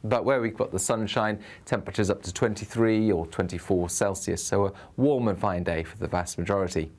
But where we've got the sunshine, temperatures up to 23 or 24 Celsius, so a warm and fine day for the vast majority.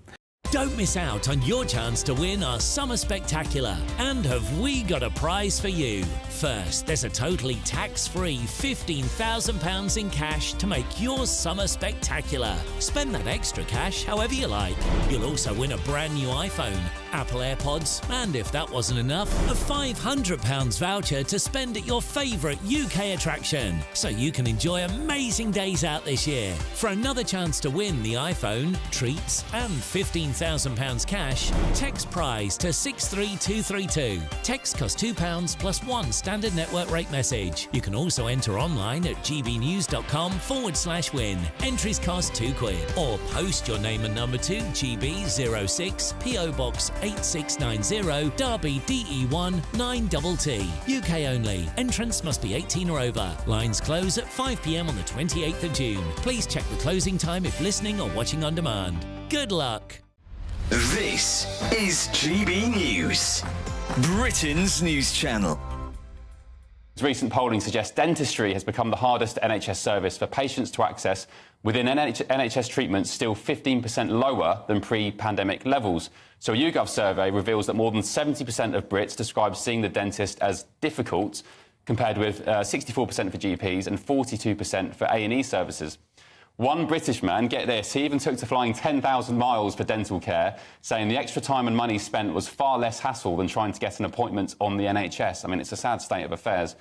Don't miss out on your chance to win our Summer Spectacular. And have we got a prize for you? First, there's a totally tax-free £15,000 in cash to make your summer spectacular. Spend that extra cash however you like. You'll also win a brand new iPhone, Apple AirPods, and if that wasn't enough, a £500 voucher to spend at your favourite UK attraction, so you can enjoy amazing days out this year. For another chance to win the iPhone, treats and £15,000 cash, text prize to 63232. Text costs £2 plus one standard network rate message. You can also enter online at gbnews.com/win. Entries cost £2, or post your name and number to GB06 PO Box 8690 Derby DE1 9TT. UK only. Entrance must be 18 or over. Lines close at 5 p.m. on the 28th of June. Please check the closing time if listening or watching on demand. Good luck. This is GB News, Britain's news channel. Recent polling suggests dentistry has become the hardest NHS service for patients to access, within NHS treatments still 15% lower than pre-pandemic levels. So a YouGov survey reveals that more than 70% of Brits describe seeing the dentist as difficult, compared with 64% for GPs and 42% for A&E services. One British man, get this, he even took to flying 10,000 miles for dental care, saying the extra time and money spent was far less hassle than trying to get an appointment on the NHS. I mean, it's a sad state of affairs.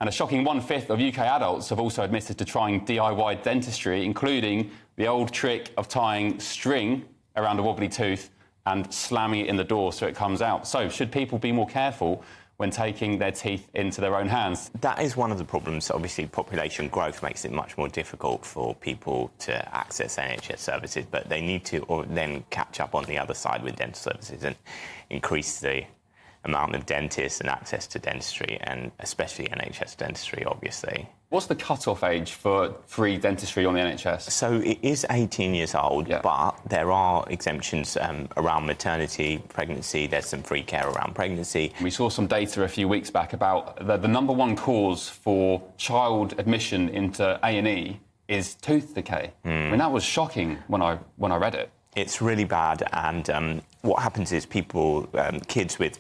And a shocking 1/5 of UK adults have also admitted to trying DIY dentistry, including the old trick of tying string around a wobbly tooth and slamming it in the door so it comes out. So, should people be more careful when taking their teeth into their own hands? That is one of the problems. Obviously, population growth makes it much more difficult for people to access NHS services, but they need to then catch up on the other side with dental services and increase the amount of dentists and access to dentistry, and especially NHS dentistry, obviously. What's the cut-off age for free dentistry on the NHS? So it is 18 years old, yeah, but there are exemptions around maternity, pregnancy. There's some free care around pregnancy. We saw some data a few weeks back about the number one cause for child admission into A&E is tooth decay. I mean, that was shocking when I read it. It's really bad, and what happens is kids with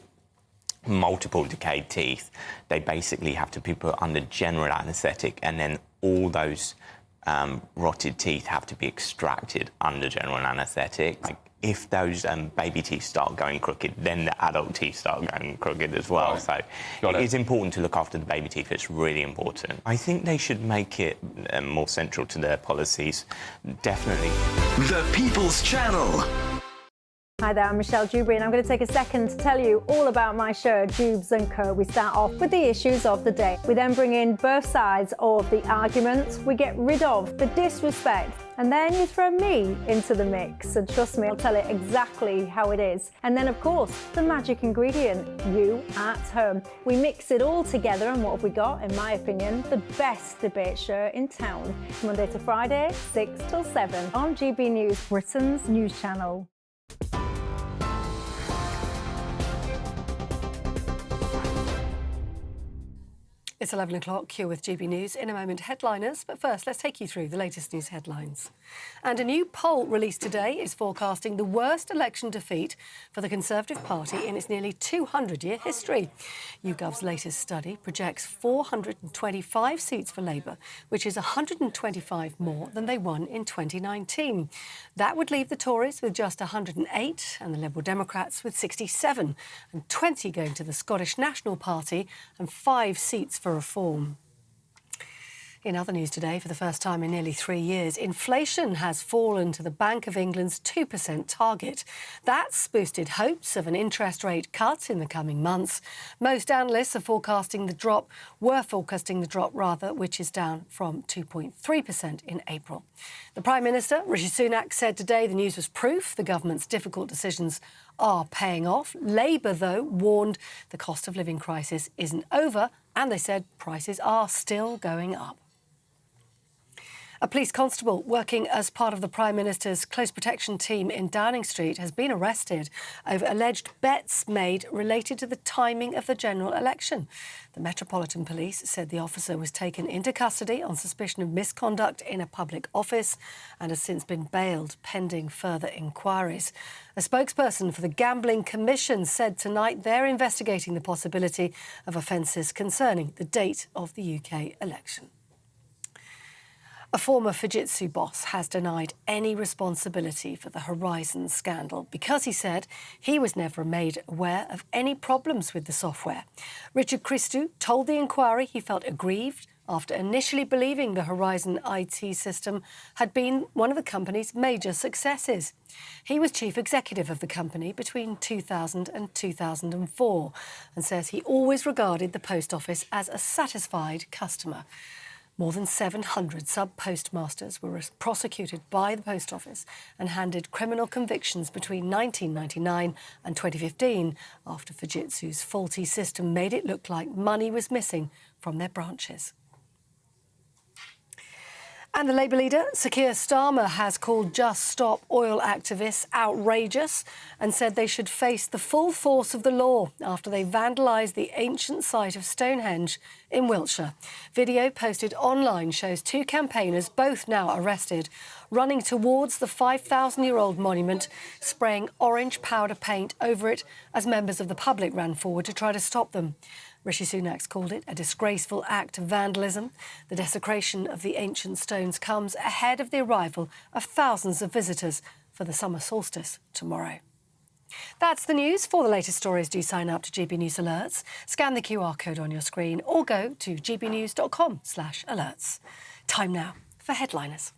multiple decayed teeth, they basically have to be put under general anaesthetic, and then all those rotted teeth have to be extracted under general anaesthetic. Like, if those baby teeth start going crooked, then the adult teeth start going crooked as well. Right. So it is important to look after the baby teeth. It's really important. I think they should make it more central to their policies, definitely. The People's Channel. Hi there, I'm Michelle Dewberry, and I'm going to take a second to tell you all about my show, Dubes & Co. We start off with the issues of the day. We then bring in both sides of the arguments. We get rid of the disrespect, and then you throw me into the mix. And trust me, I'll tell it exactly how it is. And then, of course, the magic ingredient, you at home. We mix it all together, and what have we got? In my opinion, the best debate show in town. Monday to Friday, 6 till 7 on GB News, Britain's news channel. It's 11 o'clock, here with GB News. In a moment, headliners. But first, let's take you through the latest news headlines. And a new poll released today is forecasting the worst election defeat for the Conservative Party in its nearly 200-year history. YouGov's latest study projects 425 seats for Labour, which is 125 more than they won in 2019. That would leave the Tories with just 108 and the Liberal Democrats with 67, and 20 going to the Scottish National Party and 5 seats for Reform. In other news today, for the first time in nearly 3 years, inflation has fallen to the Bank of England's 2% target. That's boosted hopes of an interest rate cut in the coming months. Most analysts were forecasting the drop, which is down from 2.3% in April. The Prime Minister, Rishi Sunak, said today the news was proof the government's difficult decisions are paying off. Labour, though, warned the cost of living crisis isn't over, and they said prices are still going up. A police constable working as part of the Prime Minister's close protection team in Downing Street has been arrested over alleged bets made related to the timing of the general election. The Metropolitan Police said the officer was taken into custody on suspicion of misconduct in a public office and has since been bailed pending further inquiries. A spokesperson for the Gambling Commission said tonight they're investigating the possibility of offences concerning the date of the UK election. A former Fujitsu boss has denied any responsibility for the Horizon scandal because he said he was never made aware of any problems with the software. Richard Christou told the inquiry he felt aggrieved after initially believing the Horizon IT system had been one of the company's major successes. He was chief executive of the company between 2000 and 2004 and says he always regarded the Post Office as a satisfied customer. More than 700 sub-postmasters were prosecuted by the Post Office and handed criminal convictions between 1999 and 2015 after Fujitsu's faulty system made it look like money was missing from their branches. And the Labour leader, Sir Keir Starmer, has called Just Stop Oil activists outrageous and said they should face the full force of the law after they vandalised the ancient site of Stonehenge in Wiltshire. Video posted online shows two campaigners, both now arrested, running towards the 5,000-year-old monument, spraying orange powder paint over it as members of the public ran forward to try to stop them. Rishi Sunak's called it a disgraceful act of vandalism. The desecration of the ancient stones comes ahead of the arrival of thousands of visitors for the summer solstice tomorrow. That's the news. For the latest stories, do sign up to GB News Alerts. Scan the QR code on your screen or go to gbnews.com/alerts. Time now for Headliners.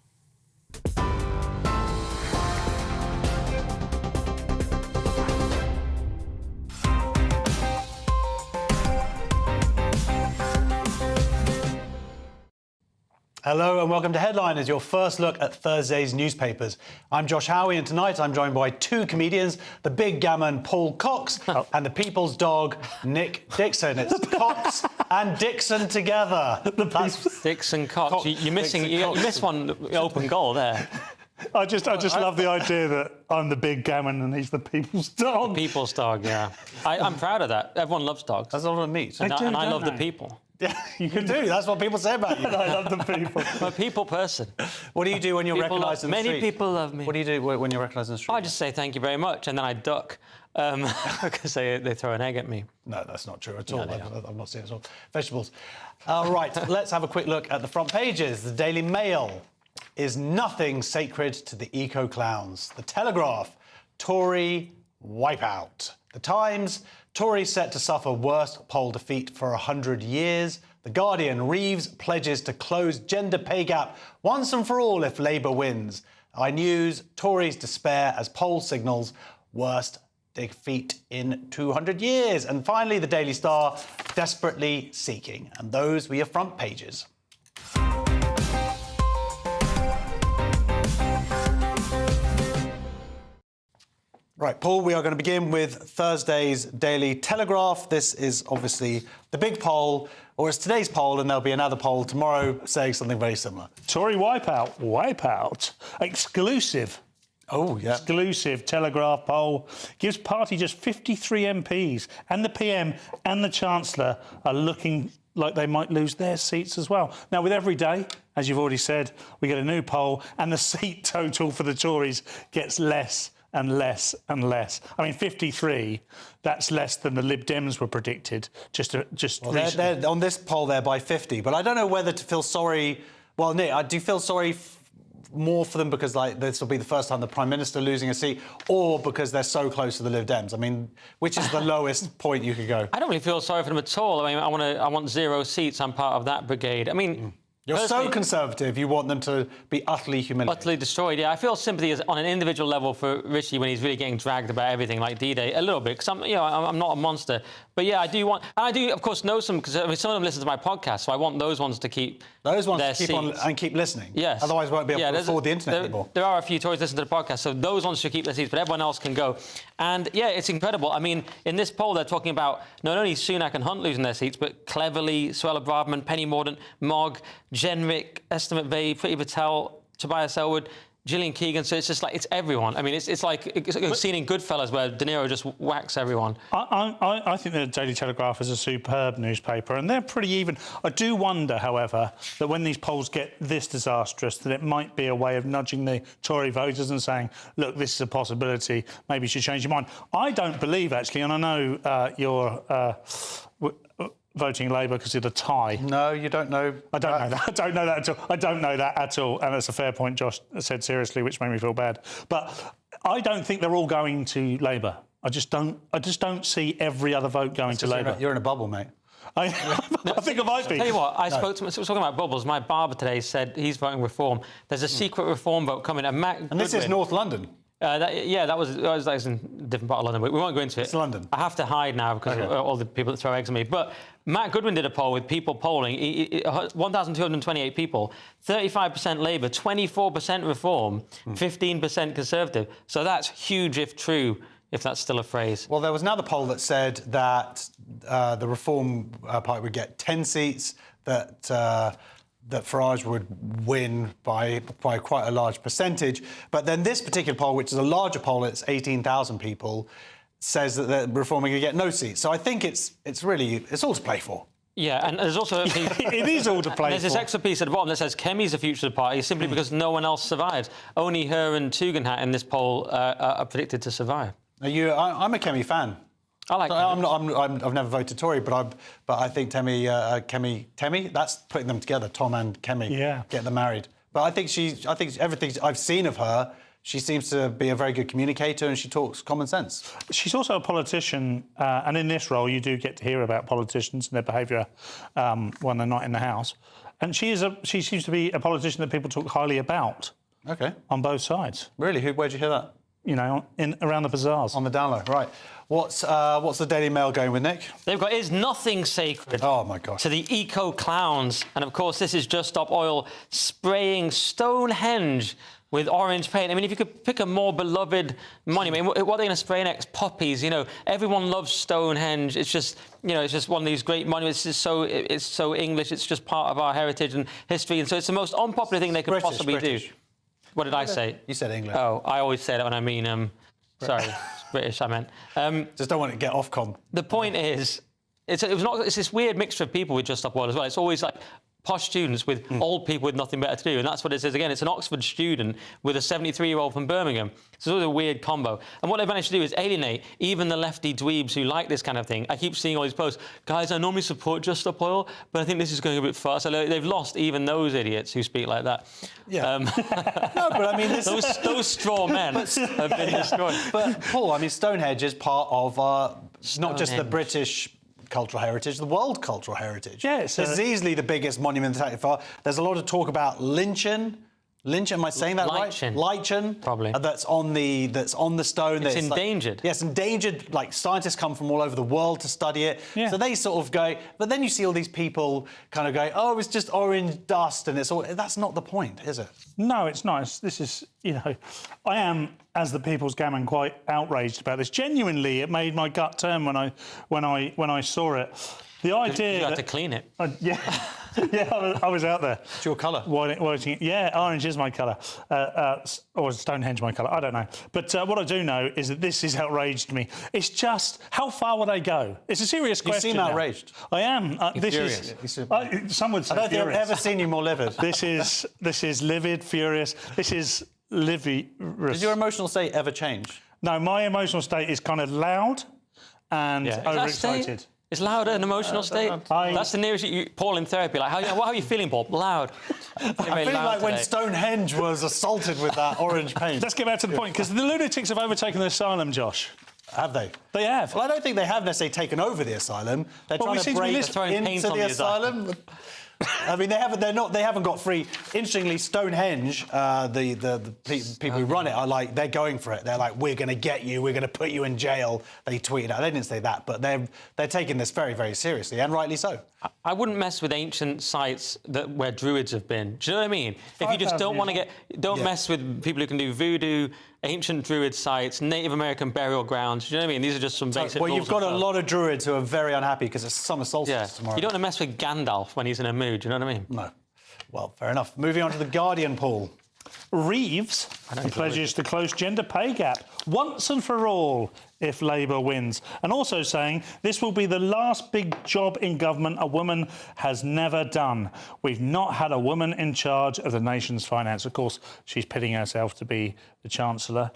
Hello and welcome to Headliners, your first look at Thursday's newspapers. I'm Josh Howie and tonight I'm joined by two comedians, the big gammon Paul Cox and the people's dog Nick Dixon. It's Cox and Dixon together. Dixon Cox. You're missing. You missed one open goal there. I just love the idea that I'm the big gammon and he's the people's dog. People's dog, yeah. I'm proud of that. Everyone loves dogs. That's all it means. And I love the people. Yeah, you do. That's what people say about you. I love the people. I'm a people person. What do you do when you're recognised in the street? Many people love me. What do you do when you're recognised in the street? I just say thank you very much and then I duck because they throw an egg at me. No, that's not true at all. No, I'm not seeing it at all. Vegetables. Right, let's have a quick look at the front pages. The Daily Mail. Is nothing sacred to the eco-clowns? The Telegraph. Tory wipeout. The Times. Tories set to suffer worst poll defeat for 100 years. The Guardian. Reeves pledges to close gender pay gap once and for all if Labour wins. iNews. Tories despair as poll signals worst defeat in 200 years. And finally, the Daily Star. Desperately seeking. And those were your front pages. Right, Paul, we are going to begin with Thursday's Daily Telegraph. This is obviously the big poll, or it's today's poll, and there'll be another poll tomorrow saying something very similar. Tory wipeout. Exclusive. Oh, yeah. Exclusive Telegraph poll gives party just 53 MPs, and the PM and the Chancellor are looking like they might lose their seats as well. Now, with every day, as you've already said, we get a new poll, and the seat total for the Tories gets less and less and less. I mean, 53, that's less than the Lib Dems were predicted Well, they're on this poll, they're by 50, but I don't know whether to feel sorry. Well, Nick, I do feel sorry more for them because, like, this will be the first time the Prime Minister losing a seat, or because they're so close to the Lib Dems. I mean, which is the lowest point you could go? I don't really feel sorry for them at all. I mean, I want 0 seats. I'm part of that brigade. I mean... You're so conservative, you want them to be utterly humiliated. Utterly destroyed, yeah. I feel sympathy on an individual level for Richie when he's really getting dragged about everything like D-Day, a little bit, because I'm not a monster. But, yeah, I do, of course, know some, because some of them listen to my podcast, so I want those ones to keep Those ones their to keep on and keep listening. Yes. Otherwise, we won't be able to afford the internet anymore. There are a few Tories listening to the podcast, so those ones should keep their seats, but everyone else can go. And, yeah, it's incredible. I mean, in this poll, they're talking about not only Sunak and Hunt losing their seats, but Cleverly, Suella Braverman, Penny Mordaunt, Mogg, generic estimate Bay, Priti Patel, Tobias Elwood, Gillian Keegan, so it's just like, it's everyone. I mean, it's like it's seen in Goodfellas where De Niro just whacks everyone. I think the Daily Telegraph is a superb newspaper, and they're pretty even. I do wonder, however, that when these polls get this disastrous, that it might be a way of nudging the Tory voters and saying, look, this is a possibility, maybe you should change your mind. I don't believe, actually, and I know you're voting Labour because of the tie. No, you don't know. I don't know that. I don't know that at all. I don't know that at all. And that's a fair point Josh said seriously, which made me feel bad. But I don't think they're all going to Labour. I just don't see every other vote going to Labour. You're in a bubble, mate. I think I might be. Tell you what, I spoke to him, talking about bubbles. My barber today said he's voting Reform. There's a secret Reform vote coming. And this is North London. That was in a different part of London, but we won't go into it. It's London. I have to hide now because of all the people that throw eggs at me. But Matt Goodwin did a poll with people polling, 1,228 people, 35% Labour, 24% Reform, 15% Conservative. So that's huge if true, if that's still a phrase. Well, there was another poll that said that the Reform Party would get 10 seats, that Farage would win by quite a large percentage. But then this particular poll, which is a larger poll, it's 18,000 people, says that the Reform are going to get no seats. So I think it's all to play for. Yeah, and there's also a piece... It is all to play for. There's this extra piece at the bottom that says Kemi's the future of the party simply because no one else survives. Only her and Tugendhat in this poll are predicted to survive. I'm a Kemi fan. I like Kemi. I've never voted Tory, but I think Kemi, that's putting them together, Tom and Kemi, get them married. But I think everything I've seen of her, she seems to be a very good communicator and she talks common sense. She's also a politician, and in this role, you do get to hear about politicians and their behaviour when they're not in the House. And she seems to be a politician that people talk highly about. Okay. On both sides. Really? Where'd you hear that? You know, around the bazaars. On the down low, right. What's the Daily Mail going with, Nick? They've got "Is nothing sacred?" Oh my God! To the eco clowns, and of course this is Just Stop Oil spraying Stonehenge with orange paint. I mean, if you could pick a more beloved monument, what are they going to spray next? Poppies. You know, everyone loves Stonehenge. It's just, you know, it's just one of these great monuments. It's so English. It's just part of our heritage and history, and so it's the most unpopular thing they could possibly do. What did I say? You said English. Oh, I always say that when I mean sorry, British. I meant. Just don't want to get Ofcom. The point is, it's this weird mixture of people with Just Stop Oil as well. It's always like posh students with old people with nothing better to do, and that's what it is. Again, it's an Oxford student with a 73-year-old from Birmingham. So it's a weird combo. And what they've managed to do is alienate even the lefty dweebs who like this kind of thing. I keep seeing all these posts. Guys, I normally support Just Stop Oil, but I think this is going a bit far. So they've lost even those idiots who speak like that. Yeah. No, but I mean, those straw men have been destroyed. But Paul, I mean, Stonehenge is part of not just the British cultural heritage, the world cultural heritage. Yeah, this is easily the biggest monument so far. There's a lot of talk about Lynchen. Lynchen, am I saying that right? Lichen, probably. That's on the stone. It's endangered. Yes, endangered. Like scientists come from all over the world to study it. Yeah. So they sort of go. But then you see all these people kind of going, "Oh, it's just orange dust," and it's all. That's not the point, is it? No, it's not. This is, you know, I am, as the People's Gammon, quite outraged about this. Genuinely, it made my gut turn when I saw it. The idea you had to clean it. Yeah. Yeah, I was out there. It's your colour. Watching it. Yeah, orange is my colour. Or Stonehenge my colour. I don't know. But what I do know is that this has outraged me. It's just, how far will they go? It's a serious question. You seem outraged. I am. Furious. Some would say I don't think I've ever seen you more livid. This is livid, furious. This is livid. Did your emotional state ever change? No, my emotional state is kind of loud and overexcited. It's loud and emotional state. That's the nearest Paul in therapy. Like, how are you feeling, Paul? Loud. I'm feeling like when Stonehenge was assaulted with that orange paint. Let's get back to the point, because the lunatics have overtaken the asylum, Josh. Have they? They have. Well, I don't think they have necessarily taken over the asylum. They're trying to break into the asylum. I mean, they haven't got free. Interestingly, Stonehenge, the people who run it are like, they're going for it. They're like, we're going to get you. We're going to put you in jail. They tweeted out. They didn't say that, but they're taking this very, very seriously, and rightly so. I wouldn't mess with ancient sites where druids have been. Do you know what I mean? If you just don't want to mess with people who can do voodoo, ancient druid sites, Native American burial grounds. Do you know what I mean? These are just some basic rules. Well, you've got a lot of druids who are very unhappy because it's summer solstice tomorrow. You don't want to mess with Gandalf when he's in a mood. Do you know what I mean? No. Well, fair enough. Moving on to the Guardian, Paul. Reeves pledges to close gender pay gap once and for all if Labour wins. And also saying this will be the last big job in government a woman has never done. We've not had a woman in charge of the nation's finance. Of course, she's pitting herself to be the Chancellor.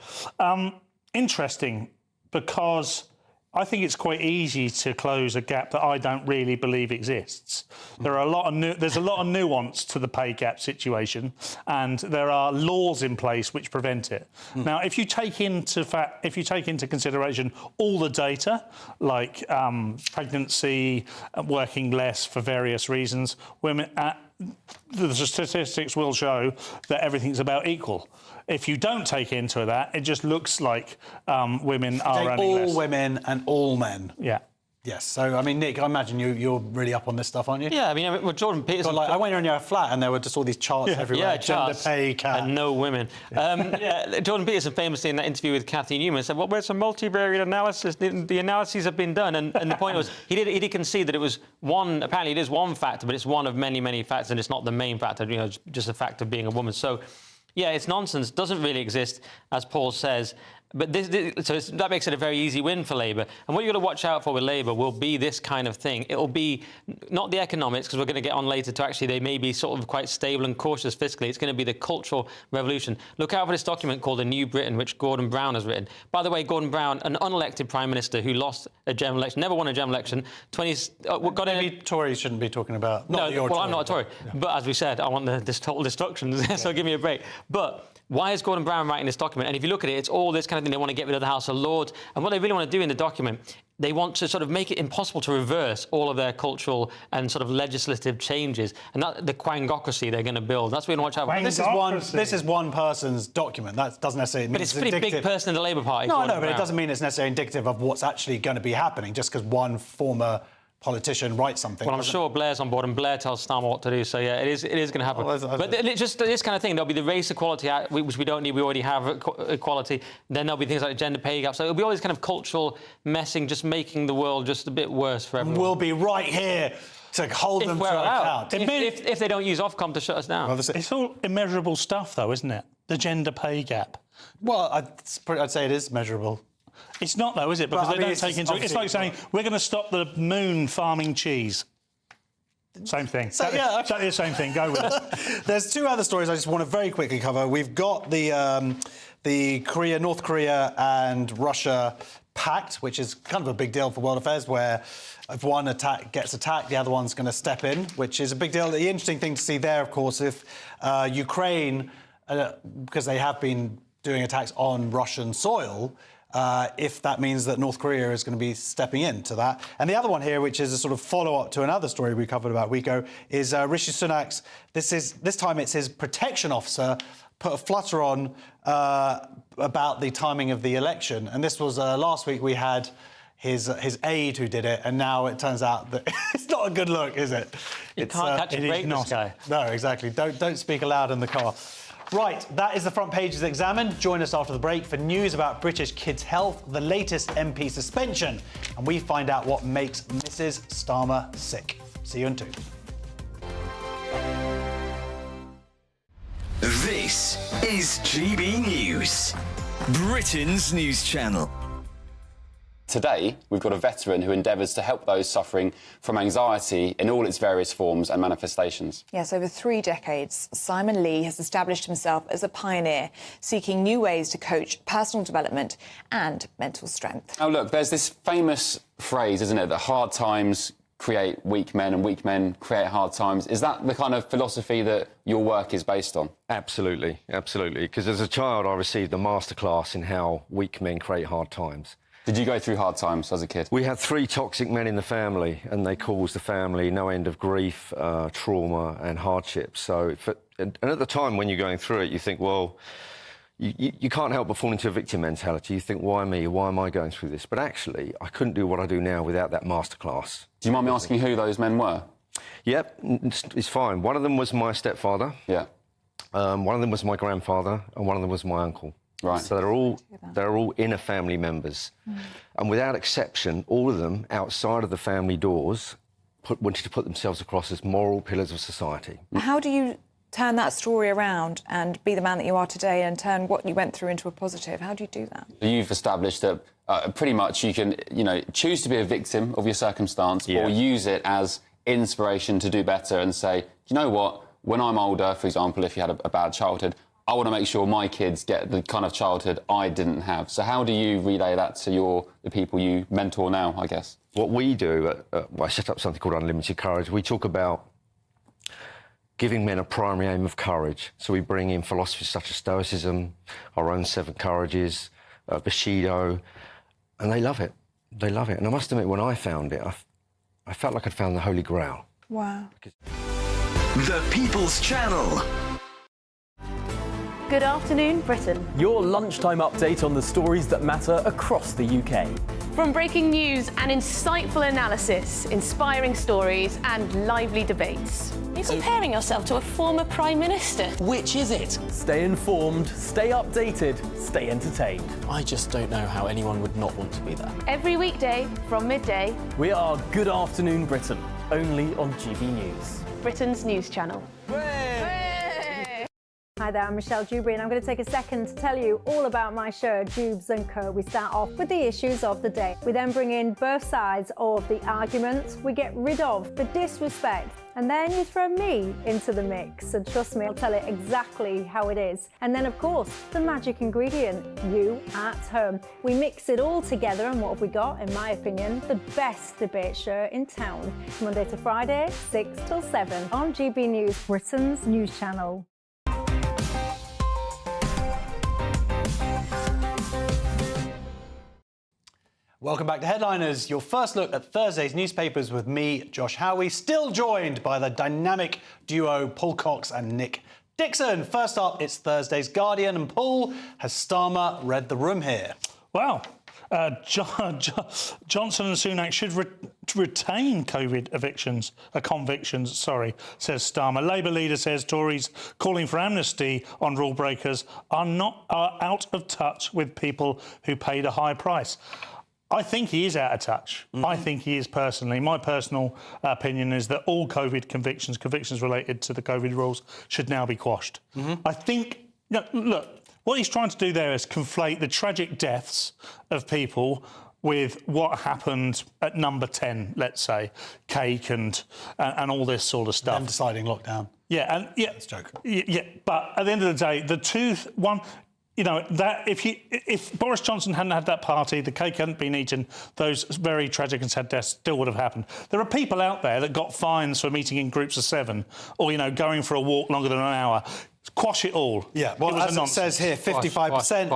Interesting, because I think it's quite easy to close a gap that I don't really believe exists. There's a lot of nuance to the pay gap situation, and there are laws in place which prevent it. Now, if you take into consideration all the data, like pregnancy, working less for various reasons, women. The statistics will show that everything's about equal. If you don't take into that, it just looks like women are earning less. All women and all men. Yeah. Yes. So, I mean, Nick, I imagine you're really up on this stuff, aren't you? Yeah, I mean, well, Jordan Peterson... I went in your flat and there were just all these charts everywhere. Yeah, gender charts pay gap. and no women. Jordan Peterson famously in that interview with Cathy Newman said, well, where's some multivariate analysis? The analyses have been done. And the point was, he did concede that it was one... Apparently, it is one factor, but it's one of many, many factors, and it's not the main factor, you know, just the fact of being a woman. So, yeah, it's nonsense. Doesn't really exist, as Paul says. But that makes it a very easy win for Labour. And what you've got to watch out for with Labour will be this kind of thing. It will be not the economics, because we're going to get on later to actually they may be sort of quite stable and cautious fiscally. It's going to be the cultural revolution. Look out for this document called A New Britain, which Gordon Brown has written. By the way, Gordon Brown, an unelected Prime Minister who lost a general election, never won a general election. Maybe Tories shouldn't be talking about... I'm not a Tory. Yeah. But as we said, I want this total destruction, so give me a break. But... why is Gordon Brown writing this document? And if you look at it, it's all this kind of thing. They want to get rid of the House of Lords. And what they really want to do in the document, they want to sort of make it impossible to reverse all of their cultural and sort of legislative changes. And that the quangocracy they're going to build. That's what we want to watch out for. This is one person's document. That doesn't necessarily mean but it's a pretty big person in the Labour Party. No, but it doesn't mean it's necessarily indicative of what's actually going to be happening just because one former politician writes something. Well, I'm sure Blair's on board, and Blair tells Starmer what to do. So yeah, it is going to happen. But just this kind of thing, there'll be the race equality, which we don't need. We already have equality. Then there'll be things like gender pay gap. So it'll be all this kind of cultural messing, just making the world just a bit worse for everyone. We'll be right here to hold them to account. If they don't use Ofcom to shut us down. Well, it's all immeasurable stuff, though, isn't it? The gender pay gap. Well, I'd say it is measurable. It's not, though, is it? Because they don't take into... It's like saying, we're going to stop the moon farming cheese. Same thing. Exactly the same thing. Go with it. There's two other stories I just want to very quickly cover. We've got the North Korea and Russia pact, which is kind of a big deal for world affairs, where if one gets attacked, the other one's going to step in, which is a big deal. The interesting thing to see there, of course, if Ukraine, because they have been doing attacks on Russian soil, if that means that North Korea is going to be stepping into that. And the other one here, which is a sort of follow-up to another story we covered about a week ago, is Rishi Sunak's, this time it's his protection officer, put a flutter on about the timing of the election. And this was last week we had his aide who did it, and now it turns out that it's not a good look, is it? You can't catch a break, this guy. No, exactly. Don't speak aloud in the car. Right, that is the front pages examined. Join us after the break for news about British kids' health, the latest MP suspension, and we find out what makes Mrs. Starmer sick. See you in 2. This is GB News, Britain's news channel. Today, we've got a veteran who endeavours to help those suffering from anxiety in all its various forms and manifestations. Yes, over 3 decades, Simon Lee has established himself as a pioneer, seeking new ways to coach personal development and mental strength. Oh, look, there's this famous phrase, isn't it, that hard times create weak men and weak men create hard times. Is that the kind of philosophy that your work is based on? Absolutely, absolutely. Because as a child, I received a masterclass in how weak men create hard times. Did you go through hard times as a kid? We had 3 toxic men in the family, and they caused the family no end of grief, trauma and hardship. So, and at the time when you're going through it, you think, well, you can't help but fall into a victim mentality. You think, why me? Why am I going through this? But actually, I couldn't do what I do now without that masterclass. Do you mind me asking who those men were? Yep, it's fine. One of them was my stepfather. Yeah. One of them was my grandfather, and one of them was my uncle. Right. So they're all inner family members. And without exception, all of them, outside of the family doors, wanted to put themselves across as moral pillars of society. How do you turn that story around and be the man that you are today and turn what you went through into a positive? How do you do that? You've established that pretty much you can, choose to be a victim of your circumstance or use it as inspiration to do better and say, you know what, when I'm older, for example, if you had a bad childhood, I want to make sure my kids get the kind of childhood I didn't have. So how do you relay that to the people you mentor now, I guess? What we do, I set up something called Unlimited Courage. We talk about giving men a primary aim of courage. So we bring in philosophies such as Stoicism, our own 7 Courages, Bushido, and they love it. They love it. And I must admit, when I found it, I felt like I'd found the Holy Grail. Wow. The People's Channel. Good afternoon, Britain. Your lunchtime update on the stories that matter across the UK. From breaking news and insightful analysis, inspiring stories and lively debates. You're comparing yourself to a former Prime Minister. Which is it? Stay informed, stay updated, stay entertained. I just don't know how anyone would not want to be there. Every weekday from midday. We are Good Afternoon Britain, only on GB News. Britain's news channel. Hi there, I'm Michelle Dewberry and I'm going to take a second to tell you all about my show, Jubes & Co. We start off with the issues of the day. We then bring in both sides of the argument. We get rid of the disrespect. And then you throw me into the mix. And trust me, I'll tell it exactly how it is. And then, of course, the magic ingredient, you at home. We mix it all together and what have we got, in my opinion, the best debate show in town. Monday to Friday, 6 till 7 on GB News, Britain's news channel. Welcome back to Headliners, your first look at Thursday's newspapers with me, Josh Howie, still joined by the dynamic duo Paul Cox and Nick Dixon. First up, it's Thursday's Guardian, and Paul, has Starmer read the room here? Wow. Johnson and Sunak should retain convictions, says Starmer. Labour leader says Tories calling for amnesty on rule breakers are out of touch with people who paid a high price. I think he is out of touch. I think he is personally. My personal opinion is that all COVID convictions related to the COVID rules should now be quashed. I think, look, what he's trying to do there is conflate the tragic deaths of people with what happened at number 10, let's say, cake and all this sort of stuff. Them deciding lockdown. That's a joke. Yeah, but at the end of the day, that if Boris Johnson hadn't had that party, the cake hadn't been eaten, those very tragic and sad deaths still would have happened. There are people out there that got fines for meeting in groups of 7 or, going for a walk longer than an hour. Quash it all. Yeah, well, as it says here, 55%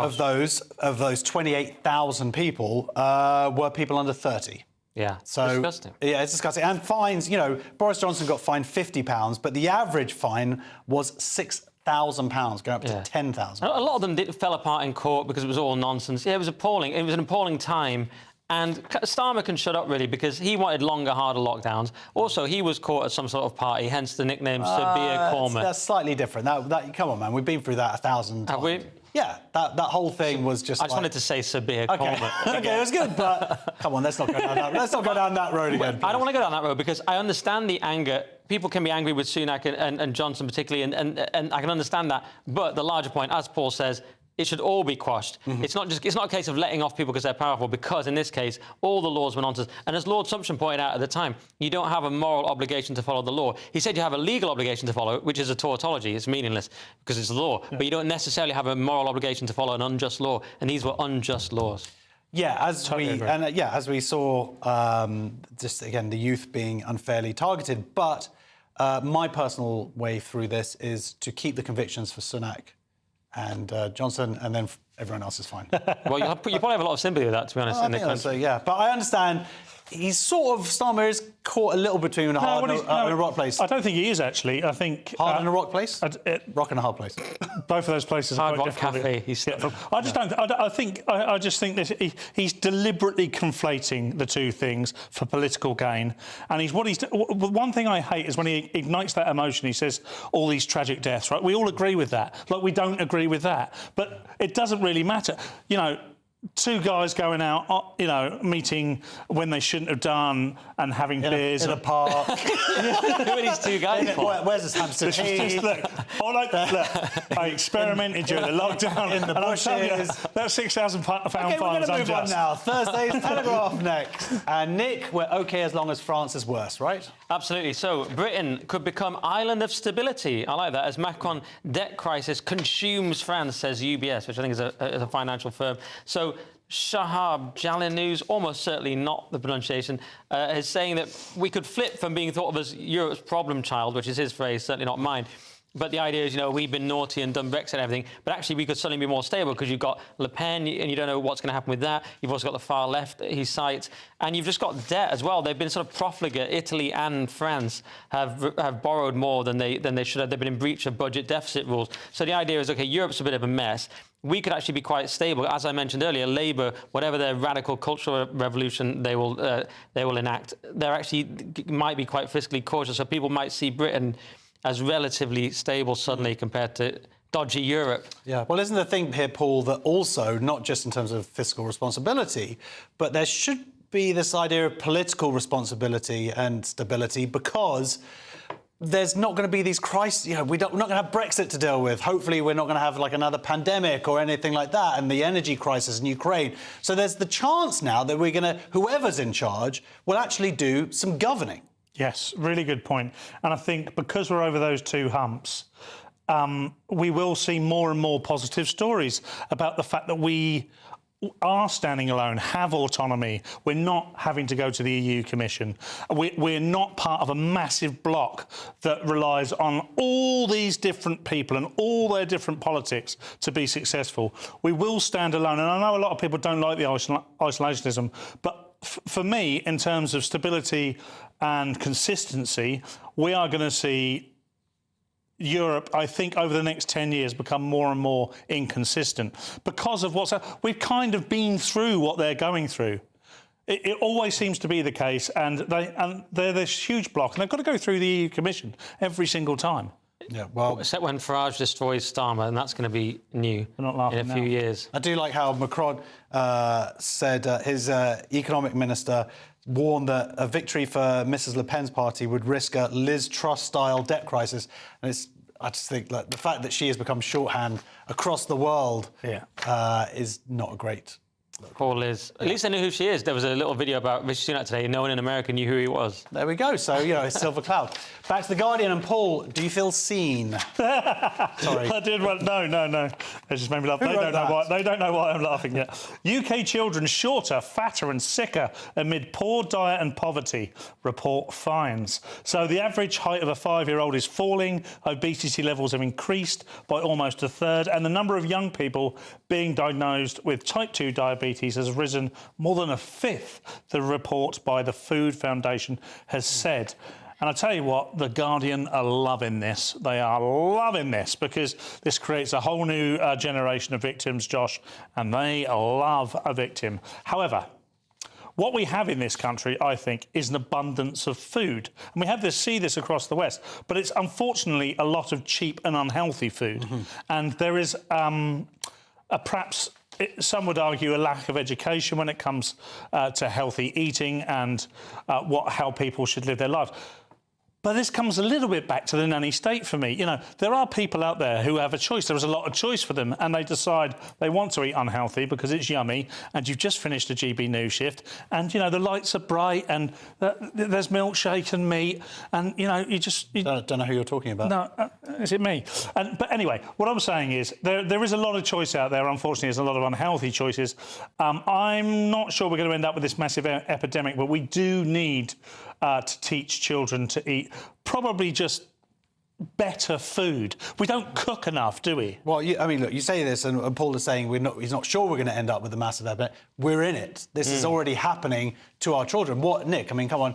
of those 28,000 people were people under 30. Yeah, so disgusting. Yeah, it's disgusting. And fines, Boris Johnson got fined £50, but the average fine was £6,000, going up to 10,000. A lot of them fell apart in court because it was all nonsense. Yeah, it was appalling. It was an appalling time. And Starmer can shut up, really, because he wanted longer, harder lockdowns. Also, he was caught at some sort of party, hence the nickname Severe Cormer. That's slightly different. Come on, man, we've been through that 1,000 times. Have we? Yeah, that whole thing was just. I just wanted to say Severe Cormer. Okay, it was good, but come on, let's not go down that. Let's not go down that road again. I don't want to go down that road because I understand the anger. People can be angry with Sunak and Johnson particularly, and I can understand that. But the larger point, as Paul says, it should all be quashed. It's not a case of letting off people because they're powerful, because in this case, all the laws were nonsense. And as Lord Sumption pointed out at the time, you don't have a moral obligation to follow the law. He said you have a legal obligation to follow it, which is a tautology. It's meaningless because it's the law. Yeah. But you don't necessarily have a moral obligation to follow an unjust law. And these were unjust laws. Yeah, as we saw, just again, the youth being unfairly targeted. But my personal way through this is to keep the convictions for Sunak and Johnson, and then everyone else is fine. Well, you probably have a lot of sympathy with that, to be honest. I think so, yeah. But I understand he's Starmer is caught a little between a hard and a rock place. I don't think he is, actually. I think... Hard and a rock place? Rock and a hard place. Both of those places are quite difficult. I just think that he's deliberately conflating the two things for political gain. And one thing I hate is when he ignites that emotion, he says all these tragic deaths, right? We all agree with that. Like, we don't agree with that. But it doesn't really matter. two guys going out, you know, meeting when they shouldn't have done and having beers in a park. Who are these two guys for? Where's this Hampstead Heath? Look, I experimented during the lockdown in the bushes. That £6,000 fine was Okay, we're going to move on unjust. now. Thursday's Telegraph next. And Nick, we're OK as long as France is worse, right? Absolutely. So Britain could become island of stability. I like that. As Macron debt crisis consumes France, says UBS, which I think is a financial firm. So Shahab GBNews, almost certainly not the pronunciation, is saying that we could flip from being thought of as Europe's problem child, which is his phrase, certainly not mine. But the idea is, you know, we've been naughty and done Brexit and everything, but actually we could suddenly be more stable because you've got Le Pen and you don't know what's going to happen with that. You've also got the far left he cites, and you've just got debt as well. They've been sort of profligate. Italy and France have borrowed more than they should have. They've been in breach of budget deficit rules. So the idea is, OK, Europe's a bit of a mess. We could actually be quite stable. As I mentioned earlier, Labour, whatever their radical cultural revolution they will enact, they actually might be quite fiscally cautious. So people might see Britain as relatively stable suddenly compared to dodgy Europe. Yeah, well, isn't the thing here, Paul, that also, not just in terms of fiscal responsibility, but there should be this idea of political responsibility and stability, because there's not going to be these crises. You know, we're not going to have Brexit to deal with. Hopefully, we're not going to have like another pandemic or anything like that, and the energy crisis in Ukraine. So there's the chance now that we're going to, whoever's in charge, will actually do some governing. Yes, really good point. And I think because we're over those two humps, we will see more and more positive stories about the fact that we are standing alone, have autonomy. We're not having to go to the EU Commission. We're not part of a massive bloc that relies on all these different people and all their different politics to be successful. We will stand alone. And I know a lot of people don't like the isolationism, but for me, in terms of stability and consistency, we are going to see Europe, I think, over the next 10 years become more and more inconsistent because of we've kind of been through what they're going through. It always seems to be the case, and they're this huge bloc, and they've got to go through the EU Commission every single time. Yeah, well, except when Farage destroys Starmer, and that's going to be new in a few years. I do like how Macron said his economic minister warned that a victory for Mrs. Le Pen's party would risk a Liz Truss-style debt crisis. And I just think that the fact that she has become shorthand across the world is not a great... Poor Liz. At least I knew who she is. There was a little video about Rishi Sunak today. No one in America knew who he was. There we go. So, you know, it's Silver Cloud. Back to The Guardian. And Paul, do you feel seen? Sorry. I did. Well, no. It just made me laugh. They don't know why I'm laughing yet. UK children shorter, fatter and sicker amid poor diet and poverty, report finds. So the average height of a 5-year-old is falling. Obesity levels have increased by almost a third. And the number of young people being diagnosed with type 2 diabetes has risen more than a fifth, the report by the Food Foundation has said. And I tell you what, The Guardian are loving this. They are loving this because this creates a whole new generation of victims, Josh, and they love a victim. However, what we have in this country, I think, is an abundance of food. And we see this across the West, but it's unfortunately a lot of cheap and unhealthy food. Mm-hmm. And there is perhaps... some would argue a lack of education when it comes to healthy eating and how people should live their lives. But this comes a little bit back to the nanny state for me. You know, there are people out there who have a choice. There is a lot of choice for them, and they decide they want to eat unhealthy because it's yummy, and you've just finished a GB News shift, and, you know, the lights are bright, and there's milkshake and meat, and, you know, you just... Don't know who you're talking about. No, is it me? But anyway, what I'm saying is there is a lot of choice out there. Unfortunately, there's a lot of unhealthy choices. I'm not sure we're going to end up with this massive epidemic, but we do need to teach children to eat probably just better food. We don't cook enough, do we? Well, I mean, look, you say this, and Paul is saying he's not sure we're going to end up with a massive epidemic. We're in it. This is already happening to our children. What, Nick? I mean, come on.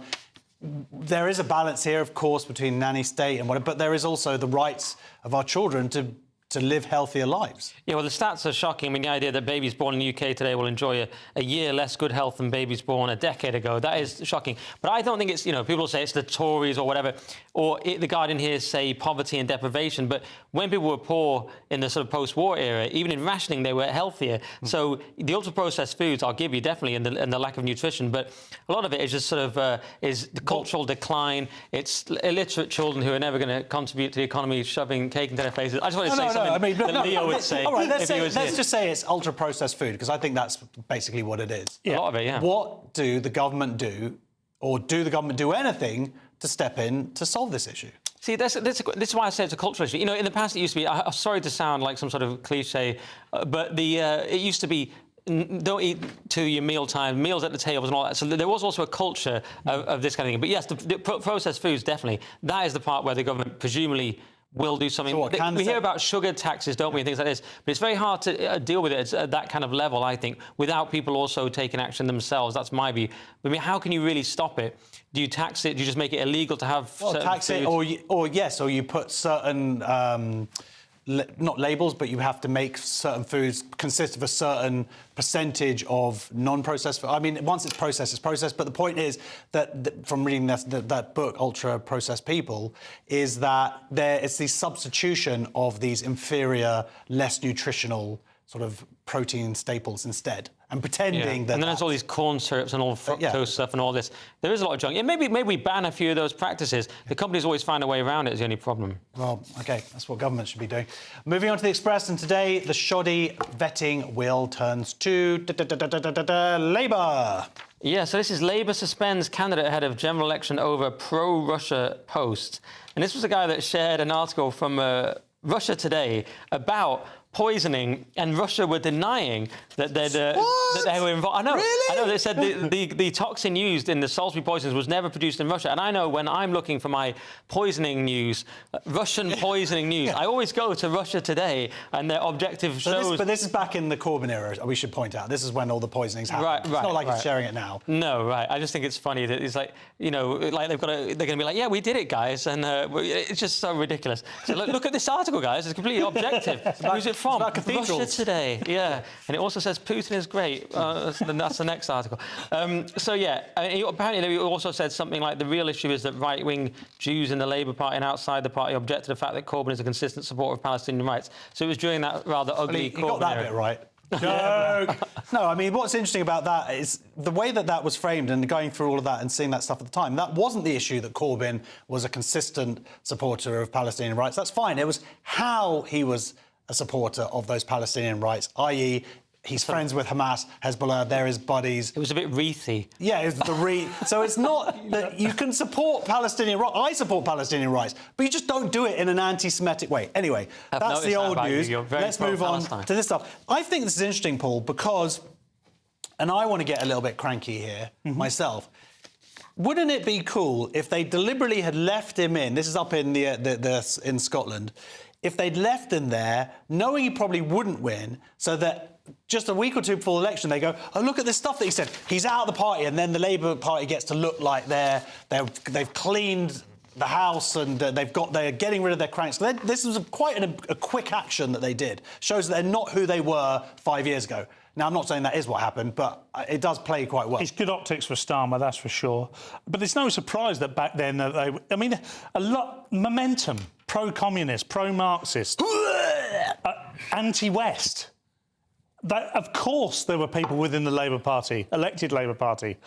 There is a balance here, of course, between nanny state and whatever, but there is also the rights of our children to to live healthier lives. Yeah, well, the stats are shocking. I mean, the idea that babies born in the UK today will enjoy a year less good health than babies born a decade ago, that is shocking. But I don't think it's, people will say it's the Tories or whatever, or the Guardian here say poverty and deprivation. But when people were poor in the sort of post-war era, even in rationing, they were healthier. So the ultra-processed foods, I'll give you definitely, and the lack of nutrition. But a lot of it is just sort of is the cultural decline. It's illiterate children who are never going to contribute to the economy, shoving cake into their faces. I just want to say something that Leo would say. All right, let's if just say it's ultra-processed food, because I think that's basically what it is. Yeah. A lot of it, yeah. What do the government do, or do the government do anything to step in to solve this issue? See, this is why I say it's a cultural issue. In the past it used to be, I'm sorry to sound like some sort of cliche, but it used to be, don't eat to your mealtime, meals at the tables and all that. So there was also a culture of this kind of thing. But yes, the processed foods, definitely. That is the part where the government presumably will do something. So we hear about sugar taxes, don't we, and things like this. But it's very hard to deal with it at that kind of level, I think, without people also taking action themselves. That's my view. I mean, how can you really stop it? Do you tax it? Do you just make it illegal to have certain tax foods? it, or you put certain... not labels, but you have to make certain foods consist of a certain percentage of non-processed food. I mean, once it's processed, it's processed. But the point is that from reading that book, Ultra Processed People, is that it's the substitution of these inferior, less nutritional sort of protein staples instead, and pretending that. And then there's all these corn syrups and all fructose stuff and all this. There is a lot of junk. Yeah, maybe we ban a few of those practices. The companies always find a way around it. Is the only problem. Well, OK, that's what government should be doing. Moving on to the Express, and today the shoddy vetting wheel turns to Labour. Yeah, so this is Labour suspends candidate ahead of general election over pro-Russia post. And this was a guy that shared an article from Russia Today about poisoning, and Russia were denying that they were involved. I know. Really? I know. They said the toxin used in the Salisbury poisons was never produced in Russia. And I know when I'm looking for my poisoning news, Russian poisoning news, I always go to Russia Today, and their objective shows. But this is back in the Corbyn era. We should point out this is when all the poisonings happened. Right. It's not like he's sharing it now. No, right. I just think it's funny that it's like like they're going to be like, yeah, we did it, guys, and it's just so ridiculous. So look at this article, guys. It's completely objective. Who's it from? Russia Today, yeah. And it also says Putin is great. That's the next article. So, yeah, apparently they also said something like the real issue is that right-wing Jews in the Labour Party and outside the party object to the fact that Corbyn is a consistent supporter of Palestinian rights. So it was during that rather ugly Corbyn he got that era. bit right. Joke. No, I mean, what's interesting about that is the way that was framed, and going through all of that and seeing that stuff at the time, that wasn't the issue that Corbyn was a consistent supporter of Palestinian rights. That's fine. It was how he was a supporter of those Palestinian rights, i.e., he's friends with Hamas, Hezbollah, they're his buddies. It was a bit wreathy. Yeah, it was the wreath. So it's not that you can support Palestinian rights. I support Palestinian rights, but you just don't do it in an anti-Semitic way. Anyway, that's the old news. Let's move on to this stuff. I think this is interesting, Paul, because, and I want to get a little bit cranky here myself, wouldn't it be cool if they deliberately had left him in, this is up in in Scotland, if they'd left him there, knowing he probably wouldn't win, so that just a week or two before the election, they go, oh, look at this stuff that he said. He's out of the party, and then the Labour Party gets to look like they've cleaned the house and they're getting rid of their cranks. This was quite a quick action that they did. Shows that they're not who they were 5 years ago. Now, I'm not saying that is what happened, but it does play quite well. It's good optics for Starmer, that's for sure. But it's no surprise that back then, momentum, pro-communist, pro-Marxist, anti-West. Of course, there were people within the Labour Party, elected Labour Party,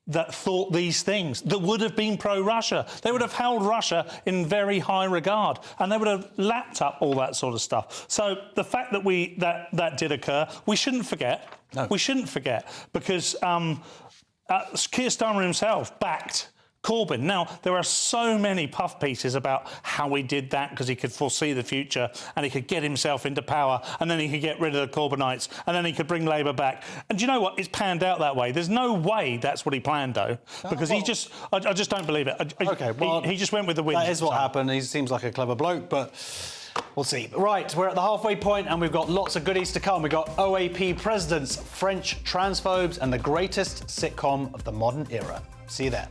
that thought these things, that would have been pro-Russia. They would have held Russia in very high regard, and they would have lapped up all that sort of stuff. So the fact that that did occur, we shouldn't forget. No. We shouldn't forget, because Keir Starmer himself backed Corbyn. Now, there are so many puff pieces about how he did that because he could foresee the future and he could get himself into power and then he could get rid of the Corbynites and then he could bring Labour back. And do you know what? It's panned out that way. There's no way that's what he planned, though, because I just don't believe it. He just went with the wind. That is what happened. He seems like a clever bloke, but we'll see. Right, we're at the halfway point and we've got lots of goodies to come. We've got OAP presidents, French transphobes and the greatest sitcom of the modern era. See you there.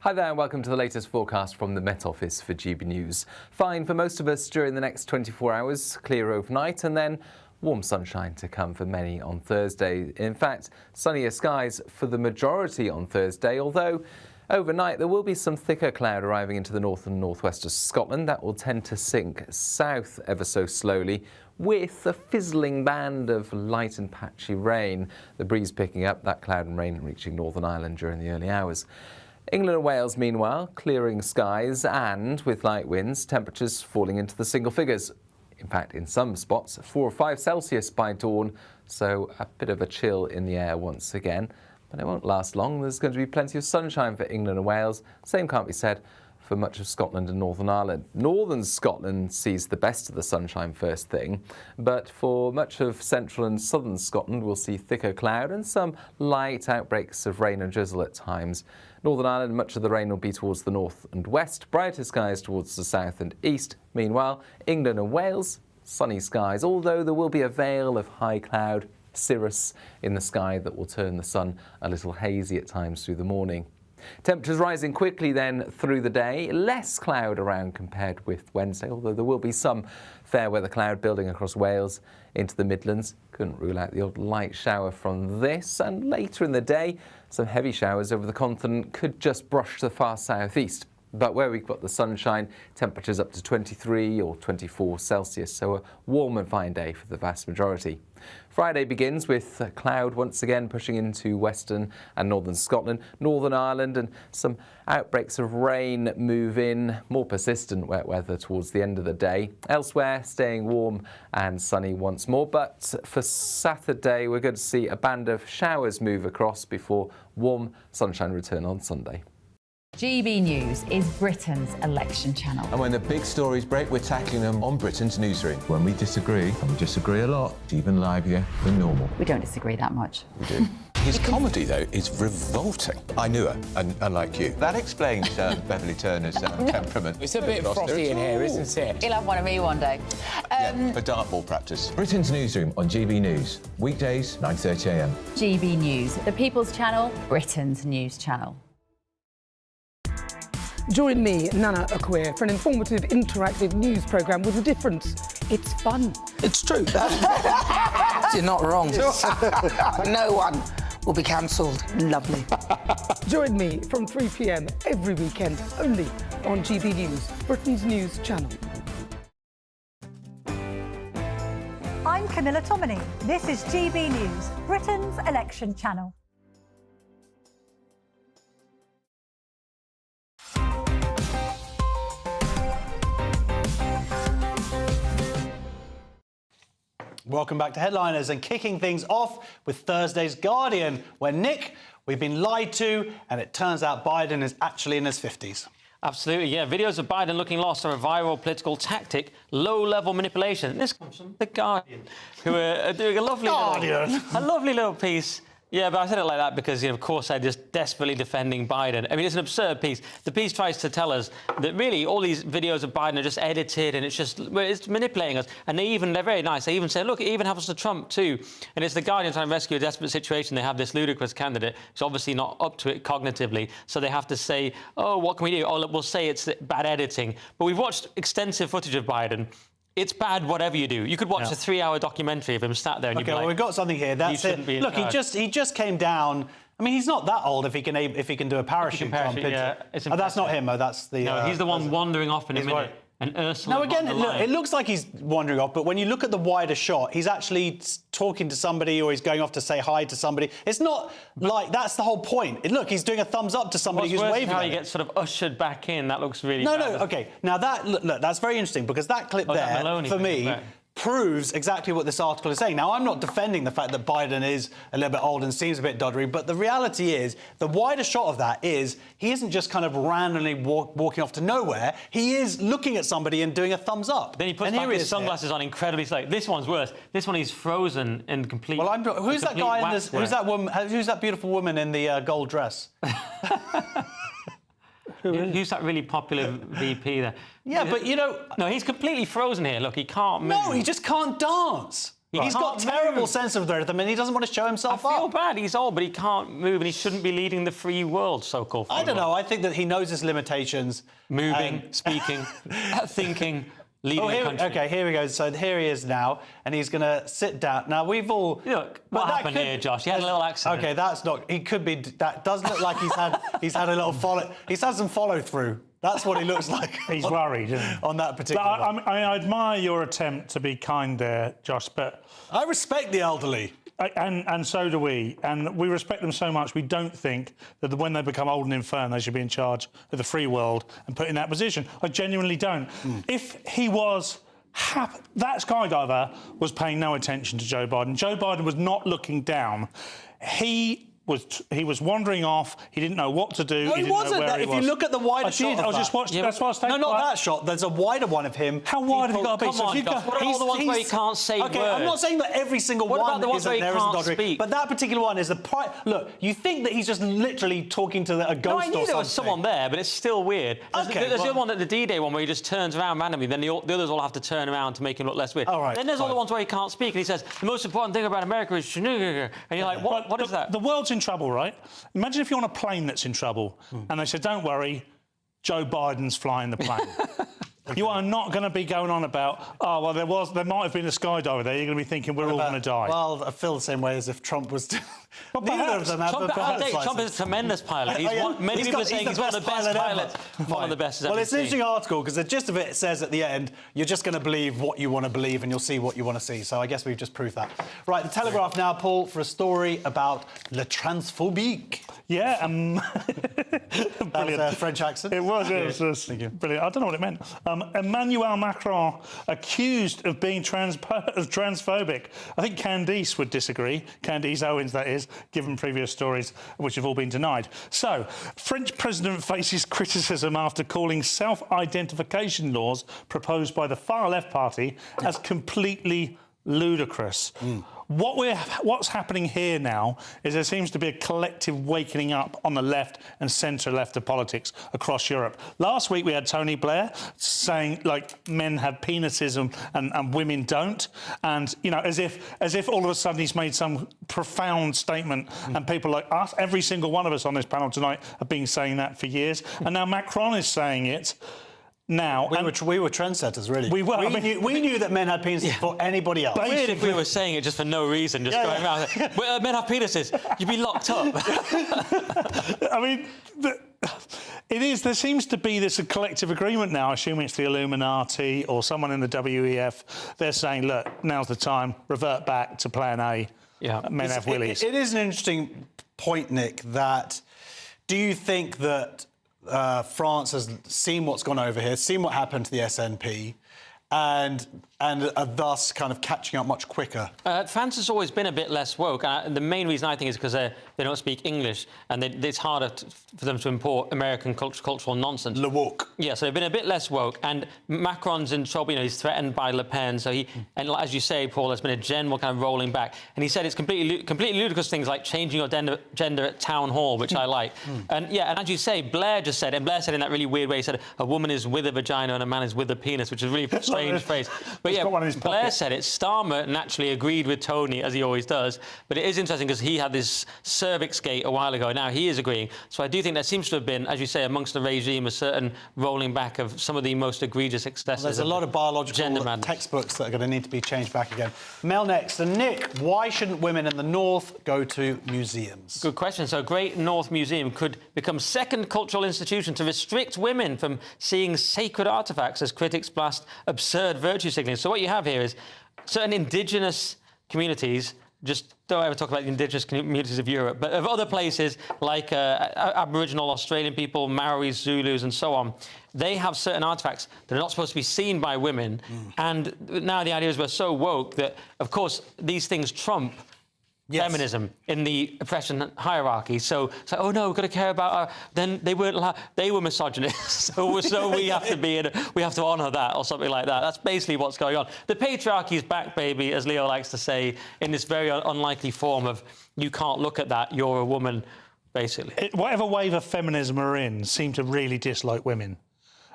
Hi there and welcome to the latest forecast from the Met Office for GB News. Fine for most of us during the next 24 hours, clear overnight, and then warm sunshine to come for many on Thursday. In fact, sunnier skies for the majority on Thursday, although overnight there will be some thicker cloud arriving into the north and northwest of Scotland. That will tend to sink south ever so slowly, with a fizzling band of light and patchy rain. The breeze picking up, that cloud and rain reaching Northern Ireland during the early hours. England and Wales, meanwhile, clearing skies and, with light winds, temperatures falling into the single figures. In fact, in some spots, 4 or 5 Celsius by dawn, so a bit of a chill in the air once again. But it won't last long. There's going to be plenty of sunshine for England and Wales. Same can't be said for much of Scotland and Northern Ireland. Northern Scotland sees the best of the sunshine first thing, but for much of central and southern Scotland we'll see thicker cloud and some light outbreaks of rain and drizzle at times. Northern Ireland, much of the rain will be towards the north and west, brighter skies towards the south and east. Meanwhile, England and Wales, sunny skies, although there will be a veil of high cloud, cirrus, in the sky that will turn the sun a little hazy at times through the morning. Temperatures rising quickly then through the day. Less cloud around compared with Wednesday, although there will be some fair weather cloud building across Wales into the Midlands. Couldn't rule out the odd light shower from this. And later in the day, some heavy showers over the continent could just brush the far southeast. But where we've got the sunshine, temperatures up to 23 or 24 Celsius, so a warm and fine day for the vast majority. Friday begins with a cloud once again pushing into western and northern Scotland, Northern Ireland, and some outbreaks of rain move in, more persistent wet weather towards the end of the day. Elsewhere, staying warm and sunny once more, but for Saturday we're going to see a band of showers move across before warm sunshine return on Sunday. GB News is Britain's election channel. And when the big stories break, we're tackling them on Britain's newsroom. When we disagree, and we disagree a lot, it's even livelier than normal. We don't disagree that much. We do. His comedy, though, is revolting. I knew her, unlike you. That explains Beverly Turner's temperament. It's a bit frosty in here, isn't it? He'll have one of me one day. Yeah, for dartball practice. Britain's newsroom on GB News. Weekdays, 9:30 a.m. GB News, the People's Channel, Britain's news channel. Join me, Nana Akweer, for an informative, interactive news programme with a difference. It's fun. It's true. You're not wrong. No one will be cancelled. Lovely. Join me from 3 p.m. every weekend, only on GB News, Britain's news channel. I'm Camilla Tominey. This is GB News, Britain's election channel. Welcome back to Headliners, and kicking things off with Thursday's Guardian, where, Nick, we've been lied to, and it turns out Biden is actually in his 50s. Absolutely, yeah. Videos of Biden looking lost are a viral political tactic, low-level manipulation. This comes from The Guardian, who are doing a lovely little piece. Yeah, but I said it like that because, of course, they're just desperately defending Biden. I mean, it's an absurd piece. The piece tries to tell us that really all these videos of Biden are just edited and it's manipulating us. And they're very nice. They even say, look, it even happens to Trump too. And it's The Guardian trying to rescue a desperate situation. They have this ludicrous candidate who's obviously not up to it cognitively. So they have to say, oh, what can we do? Oh, we'll say it's bad editing. But we've watched extensive footage of Biden. It's bad whatever you do. You could watch a 3-hour documentary of him sat there and you'd be like, well, we've got something here. That's it. Look, he just came down. I mean, he's not that old if he can do a parachute jump. Yeah, that's not him, though. That's the... No, he's the one wandering off in a minute. Right. And Ursula now, again, it looks like he's wandering off, but when you look at the wider shot, he's actually talking to somebody or he's going off to say hi to somebody. It's not like that's the whole point. Look, he's doing a thumbs up to somebody who's waving. How he gets sort of ushered back in. That looks really No, bad. OK. Now, look, that's very interesting because that clip there, for me, proves exactly what this article is saying. Now, I'm not defending the fact that Biden is a little bit old and seems a bit doddery, but the reality is the wider shot of that is he isn't just kind of randomly walking off to nowhere. He is looking at somebody and doing a thumbs up. Then he puts back his sunglasses on incredibly slow. This one's worse. This one he's frozen in complete... Well, who's that guy in this... Who's that woman? Who's that beautiful woman in the gold dress? Who's that really popular VP there? Yeah, but, you know... No, he's completely frozen here. Look, he can't move. No, he just can't dance. He's got terrible sense of rhythm and he doesn't want to show himself I feel up. bad. He's old, but he can't move and he shouldn't be leading the free world, so-called free I don't world. know. I think that he knows his limitations. Moving, speaking, thinking, leading a country. Okay, here we go. So here he is now, and he's going to sit down. Now, we've all... Look, what happened here, Josh? He had a little accident. Okay, that's not... He could be... That does look like he's had a little follow... He's had some follow-through. That's what he looks like. He's worried, isn't he? On that particular one. I admire your attempt to be kind there, Josh, but... I respect the elderly. And so do we. And we respect them so much, we don't think that when they become old and infirm, they should be in charge of the free world and put in that position. I genuinely don't. If he was... that skydiver was paying no attention to Joe Biden. Joe Biden was not looking down. He was wandering off. He didn't know what to do. No, he he didn't wasn't. know where he If was. you look at the wider I shot, did. I just watched. Yeah, that's why I stayed No, not quiet. that shot. There's a wider one of him. How wide have you got to be? Come on, Josh. What are all the ones where he can't say okay, words? I'm not saying that every single What one about the ones is where he there can't isn't speak? But that particular one is look, you think that he's just literally talking to a ghost No, I or knew something. there was someone there, but it's still weird. There's the other one, the D-Day one, where he just turns around randomly, then the others all have to turn around to make him look less weird. All right, then there's all the ones where he can't speak, and he says, the most important thing about America is... And you're like, what is that? The world's in trouble, right? Imagine if you're on a plane that's in trouble and they said, don't worry, Joe Biden's flying the plane. You are not going to be going on about, oh, well, there might have been a skydiver there. You're going to be thinking we're all going to die. Well, I feel the same way as if Trump was... Well, Neither of them have a pilot's Trump license. is a tremendous pilot. Many people are saying he's one of the best pilots. One of the best. Well, it's an interesting article because the gist of it says at the end, you're just going to believe what you want to believe and you'll see what you want to see. So I guess we've just proved that. Right, The Telegraph now, Paul, for a story about le transphobique. Yeah, That was a French accent. It was. Brilliant. I don't know what it meant. Emmanuel Macron accused of being transphobic. I think Candice would disagree. Candice Owens, that is, given previous stories which have all been denied. So, French president faces criticism after calling self-identification laws proposed by the far-left party as completely ludicrous. What's happening here now is there seems to be a collective wakening up on the left and centre-left of politics across Europe. Last week we had Tony Blair saying, like, men have penises and women don't, and, you know, as if all of a sudden he's made some profound statement, and people like us, every single one of us on this panel tonight, have been saying that for years, and now Macron is saying it. Now, we were trendsetters, really. We were. We knew that men had penises before anybody else. Weird if we were saying it just for no reason, just going around. Well, men have penises. You'd be locked up. I mean, it is. There seems to be this collective agreement now, assuming it's the Illuminati or someone in the WEF. They're saying, look, now's the time, revert back to plan A. Yeah, men have willies. It is an interesting point, Nick, that do you think that France has seen what's gone over here, seen what happened to the SNP, and are thus kind of catching up much quicker? France has always been a bit less woke. The main reason, I think, is because they don't speak English, and it's harder for them to import American cultural nonsense. Le woke. Yeah, so they've been a bit less woke, and Macron's in trouble. You know, he's threatened by Le Pen, so and as you say, Paul, there's been a general kind of rolling back. And he said it's completely ludicrous things like changing your gender at town hall, which I like. And as you say, Blair just said, and Blair said in that really weird way, he said a woman is with a vagina and a man is with a penis, which is a really strange phrase. But yeah, Blair said it. Starmer naturally agreed with Tony, as he always does. But it is interesting because he had this cervix gate a while ago. Now he is agreeing. So I do think there seems to have been, as you say, amongst the regime, a certain rolling back of some of the most egregious excesses. There's a lot of biological textbooks that are going to need to be changed back again. Mel next. And Nick, why shouldn't women in the North go to museums? Good question. So Great North Museum could become second cultural institution to restrict women from seeing sacred artefacts as critics blast absurd virtue signalling. So what you have here is certain indigenous communities, just don't ever talk about the indigenous communities of Europe, but of other places like Aboriginal Australian people, Maoris, Zulus and so on, they have certain artefacts that are not supposed to be seen by women. And now the idea is we're so woke that, of course, these things trump feminism in the oppression hierarchy. So it's like, oh no, we've got to care about our... Then they weren't they were misogynists, so we have to be we have to honour that or something like that. That's basically what's going on. The patriarchy is back, baby, as Leo likes to say, in this very unlikely form of you can't look at that, you're a woman, basically. Whatever wave of feminism we're in seem to really dislike women.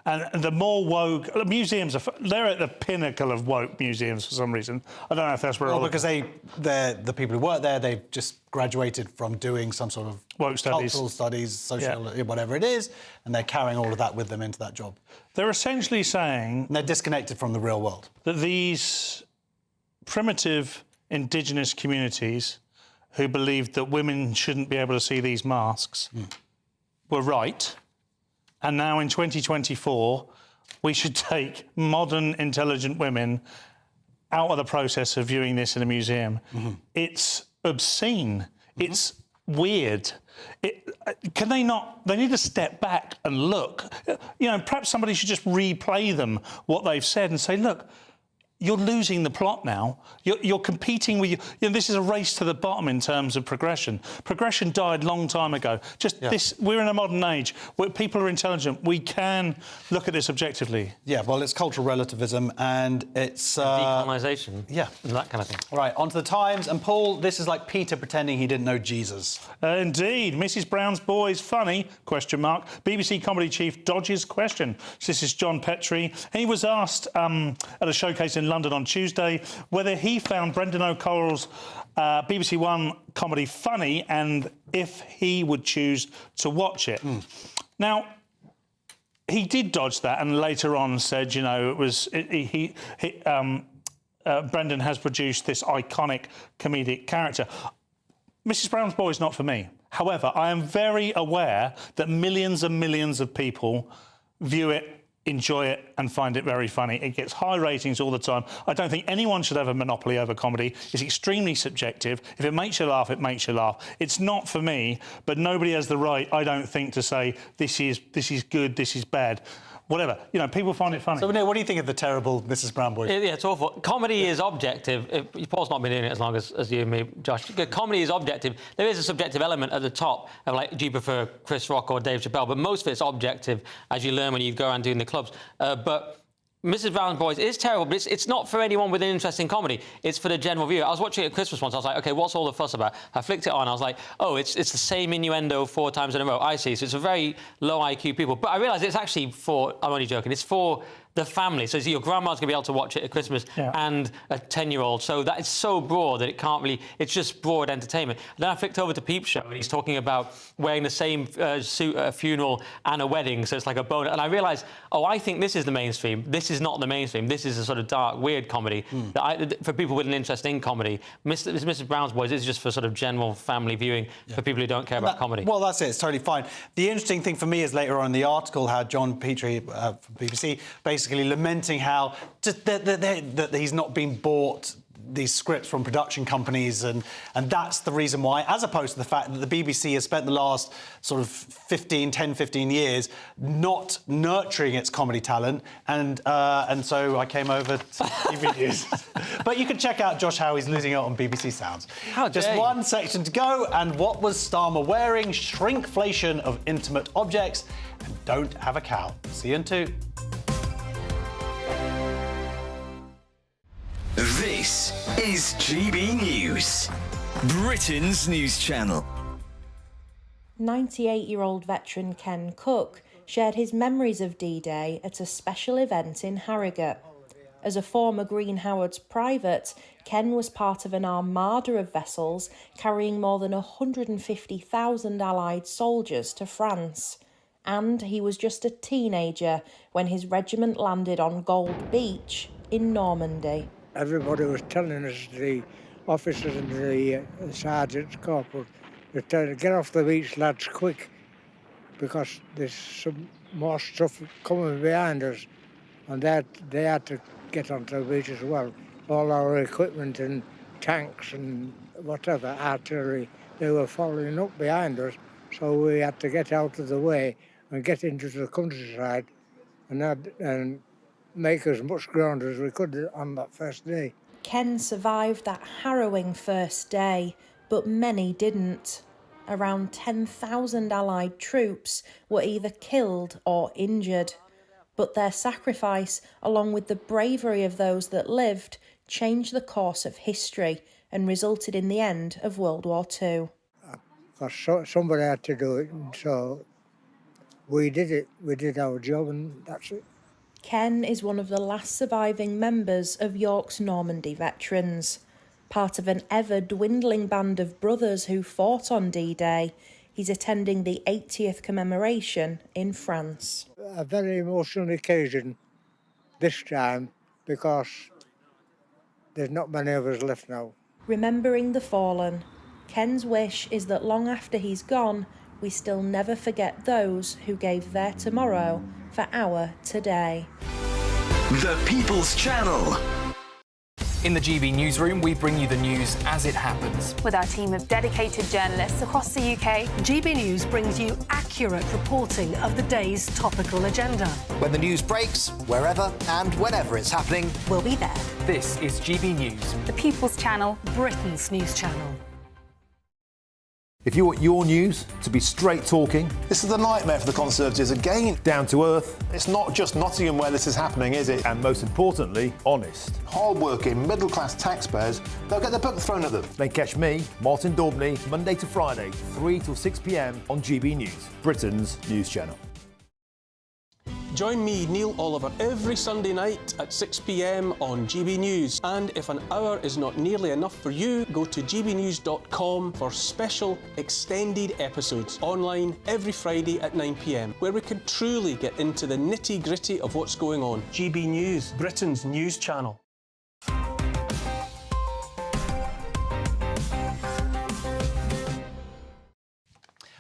And the more woke museums they're at the pinnacle of woke museums for some reason. I don't know if that's where. Well, because they're the people who work there. They've just graduated from doing some sort of woke studies, cultural studies, social, whatever it is, and they're carrying all of that with them into that job. They're essentially saying and they're disconnected from the real world. That these primitive indigenous communities who believed that women shouldn't be able to see these masks were right. And now in 2024, we should take modern, intelligent women out of the process of viewing this in a museum. It's obscene. It's weird. Can they not? They need to step back and look. You know, perhaps somebody should just replay them what they've said and say, look, you're losing the plot now. You're competing with... this is a race to the bottom in terms of progression. Progression died a long time ago. We're in a modern age where people are intelligent. We can look at this objectively. Yeah, well, it's cultural relativism and it's... decolonisation. Yeah. And that kind of thing. All right, on to the Times. And Paul, this is like Peter pretending he didn't know Jesus. Indeed. Mrs Brown's boys funny, ? BBC comedy chief dodges question. So this is John Petrie. He was asked at a showcase in London on Tuesday whether he found Brendan O'Carroll's BBC One comedy funny and if he would choose to watch it. Now, he did dodge that and later on said, you know, Brendan has produced this iconic comedic character. Mrs Brown's Boy is not for me. However, I am very aware that millions and millions of people view it, enjoy it and find it very funny. It gets high ratings all the time. I don't think anyone should have a monopoly over comedy. It's extremely subjective. If it makes you laugh, it makes you laugh. It's not for me, but nobody has the right, I don't think, to say this is good, this is bad. Whatever. You know, people find it funny. So, Neil, what do you think of the terrible Mrs Brown Boys? Yeah, it's awful. Comedy is objective. Paul's not been doing it as long as you and me, Josh. Comedy is objective. There is a subjective element at the top of, like, do you prefer Chris Rock or Dave Chappelle? But most of it's objective, as you learn when you go around doing the clubs. But Mrs Brown's Boys is terrible, but it's not for anyone with an interest in comedy. It's for the general viewer. I was watching it at Christmas once. I was like, OK, what's all the fuss about? I flicked it on. I was like, oh, it's the same innuendo 4 times in a row. I see. So it's for very low IQ people. But I realised it's actually for... I'm only joking. It's for the family. So your grandma's going to be able to watch it at Christmas and a 10-year-old. So that is so broad that it can't really... It's just broad entertainment. And then I flicked over to Peep Show and he's talking about wearing the same suit at a funeral and a wedding. So it's like a bonus. And I realised, oh, I think this is the mainstream. This is not the mainstream. This is a sort of dark, weird comedy that for people with an interest in comedy. Mrs Brown's Boys is just for sort of general family viewing for people who don't care about comedy. Well, that's it. It's totally fine. The interesting thing for me is later on in the article how John Petrie from BBC basically lamenting how just that he's not been bought these scripts from production companies and that's the reason why, as opposed to the fact that the BBC has spent the last sort of 15 years not nurturing its comedy talent and so I came over to GBNews. But you can check out Josh Howie's losing it on BBC Sounds. Just one section to go, and what was Starmer wearing? Shrinkflation of intimate objects, and don't have a cow. See you in 2. This is GB News, Britain's news channel. 98-year-old veteran Ken Cook shared his memories of D-Day at a special event in Harrogate. As a former Green Howards private, Ken was part of an armada of vessels carrying more than 150,000 Allied soldiers to France. And he was just a teenager when his regiment landed on Gold Beach in Normandy. Everybody was telling us, the officers and the sergeants, corporals, they're telling us, get off the beach, lads, quick, because there's some more stuff coming behind us. And they had to get onto the beach as well. All our equipment and tanks and whatever, artillery, they were following up behind us, so we had to get out of the way and get into the countryside and make as much ground as we could on that first day. Ken survived that harrowing first day, but many didn't. Around 10,000 Allied troops were either killed or injured. But their sacrifice, along with the bravery of those that lived, changed the course of history and resulted in the end of World War II. Because somebody had to do it, and so we did it. We did our job, and that's it. Ken is one of the last surviving members of York's Normandy veterans. Part of an ever-dwindling band of brothers who fought on D-Day, he's attending the 80th commemoration in France. A very emotional occasion this time, because there's not many of us left now. Remembering the fallen, Ken's wish is that long after he's gone, we still never forget those who gave their tomorrow for our today. The People's Channel. In the GB newsroom, we bring you the news as it happens. With our team of dedicated journalists across the UK, GB News brings you accurate reporting of the day's topical agenda. When the news breaks, wherever and whenever it's happening, we'll be there. This is GB News. The People's Channel. Britain's news channel. If you want your news to be straight talking... This is a nightmare for the Conservatives again. Down to earth. It's not just Nottingham where this is happening, is it? And most importantly, honest. Hard-working, middle-class taxpayers, they'll get their book thrown at them. Then catch me, Martin Daubney, Monday to Friday, 3 till 6 p.m. on GB News, Britain's news channel. Join me, Neil Oliver, every Sunday night at 6 p.m. on GB News. And if an hour is not nearly enough for you, go to gbnews.com for special extended episodes online every Friday at 9 p.m, where we can truly get into the nitty-gritty of what's going on. GB News, Britain's news channel.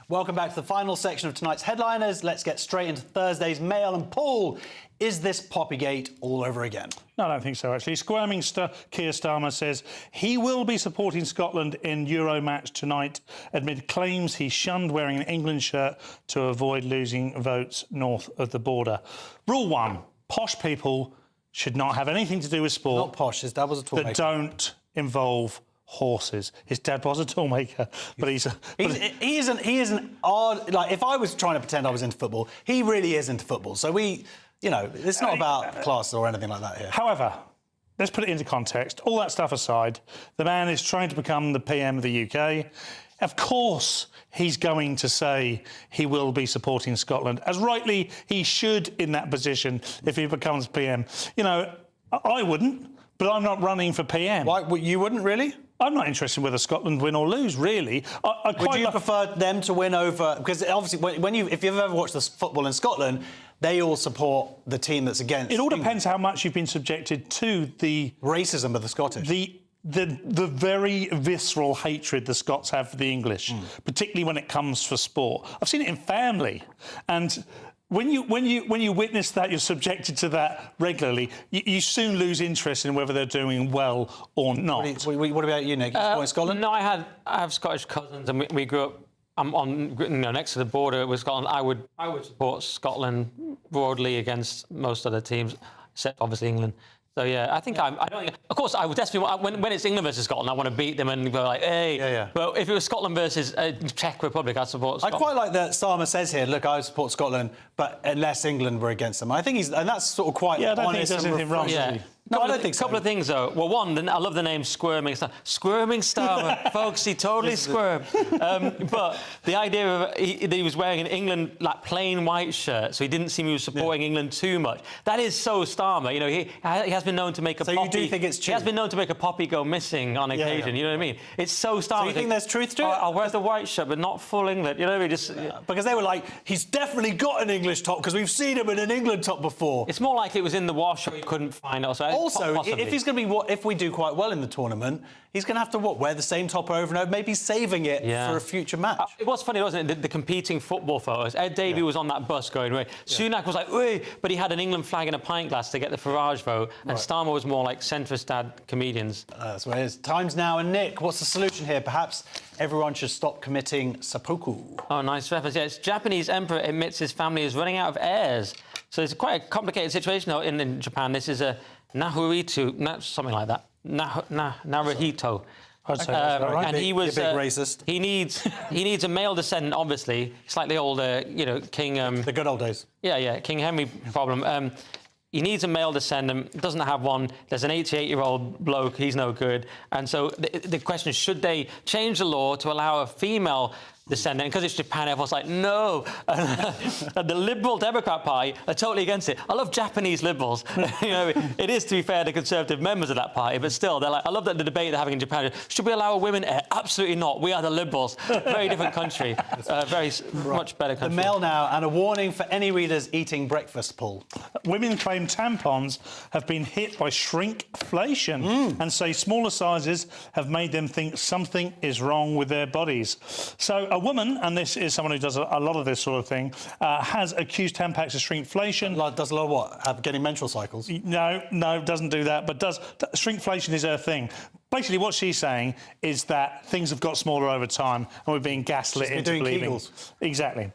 Welcome back to the final section of tonight's headliners. Let's get straight into Thursday's Mail. And Paul, is this Poppygate all over again? No, I don't think so, actually. Squirming Keir Starmer says he will be supporting Scotland in Euro match tonight amid claims he shunned wearing an England shirt to avoid losing votes north of the border. Rule 1, posh people should not have anything to do with sport. Not posh, his dad was a toolmaker. That don't involve horses. His dad was a toolmaker, but he isn't odd. Like, if I was trying to pretend I was into football, he really is into football. So it's not about class or anything like that here. However, let's put it into context. All that stuff aside, the man is trying to become the PM of the UK. Of course, he's going to say he will be supporting Scotland, as rightly he should in that position if he becomes PM. You know, I wouldn't, but I'm not running for PM. Why? You wouldn't, really? I'm not interested in whether Scotland win or lose, really. Would you prefer them to win over... Because obviously, if you've ever watched the football in Scotland, they all support the team that's against... It all depends how much you've been subjected to the... racism of the Scottish. The very visceral hatred the Scots have for the English, particularly when it comes for sport. I've seen it in family, and... When you witness that, you're subjected to that regularly, you soon lose interest in whether they're doing well or not. What about you, Nick? You support Scotland? No, I have Scottish cousins, and we grew up next to the border with Scotland. I would support Scotland broadly against most other teams, except obviously England. So yeah, I think I don't think. Of course, I would definitely when it's England versus Scotland, I want to beat them and go like, hey. Yeah. But if it was Scotland versus Czech Republic, I'd support Scotland. I quite like that Starmer says here, look, I would support Scotland, but unless England were against them. I think and that's sort of quite honest. I don't think he does anything wrong. Yeah. No, I don't think so. A couple of things, though. Well, one, I love the name Squirming Starmer. Squirming Starmer. Folks, he totally squirmed. But the idea of that he was wearing an England, like, plain white shirt, so he didn't seem he was supporting England too much. That is so Starmer. You know, he has been known to make a poppy... So you do think it's true? He has been known to make a poppy go missing on occasion, you know what I mean? It's so Starmer. So you think there's truth to it? I'll wear the white shirt, but not full England. You know what I mean? Just... Because they were like, he's definitely got an English top, because we've seen him in an England top before. It's more like it was in the wash or he couldn't find it. Also, if he's going to be if we do quite well in the tournament, he's going to have to wear the same top over and over, maybe saving it for a future match. It was funny, wasn't it? The competing football photos. Ed Davey was on that bus going, right. Sunak was like, "Oi," but he had an England flag in a pint glass to get the Farage vote, and Starmer was more like centrist dad comedians. That's what it is. Times now, and Nick, what's the solution here? Perhaps everyone should stop committing seppuku. Oh, nice reference. Yeah, it's Japanese emperor admits his family is running out of heirs. So it's quite a complicated situation though, in Japan. This is a Naruhito, something like that. Naruhito. I'd say that's right. And he was a big racist. He needs a male descendant. Obviously, it's like the old, King. The good old days. Yeah, King Henry problem. He needs a male descendant. Doesn't have one. There's an 88-year-old bloke. He's no good. And so the question is, should they change the law to allow a female the Senate. And because it's Japan, everyone's like, no. And the Liberal Democrat Party are totally against it. I love Japanese Liberals. You know, it is, to be fair, the Conservative members of that party, but still, they're like, I love that the debate they're having in Japan. Should we allow women air? Absolutely not. We are the Liberals. Very different country. Much better country. The Mail now, and a warning for any readers eating breakfast, Paul. Women claim tampons have been hit by shrinkflation and say smaller sizes have made them think something is wrong with their bodies. So a woman, and this is someone who does a lot of this sort of thing, has accused Tampax of shrinkflation. Does a lot of what? Getting menstrual cycles? No, doesn't do that, but shrinkflation is her thing. Basically, what she's saying is that things have got smaller over time and we're being gaslit into believing. Kegels. Exactly.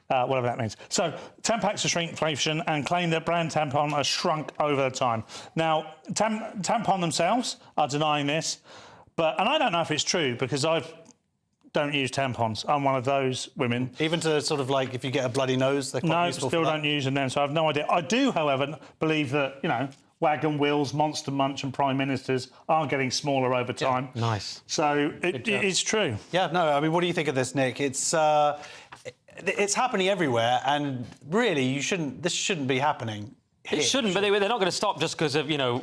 Whatever that means. So, Tampax are shrinkflation and claim that brand tampon has shrunk over time. Now, tampon themselves are denying this, and I don't know if it's true because I don't use tampons. I'm one of those women. Even to sort of like if you get a bloody nose, they're quite useful. Still don't use them then, so I have no idea. I do, however, believe that, you know, Wagon Wheels, Monster Munch and Prime Ministers are getting smaller over time. Yeah, nice. So it is true. Yeah, no, I mean, what do you think of this, Nick? It's happening everywhere, and really, this shouldn't be happening. It shouldn't, but they're not going to stop just because of, you know,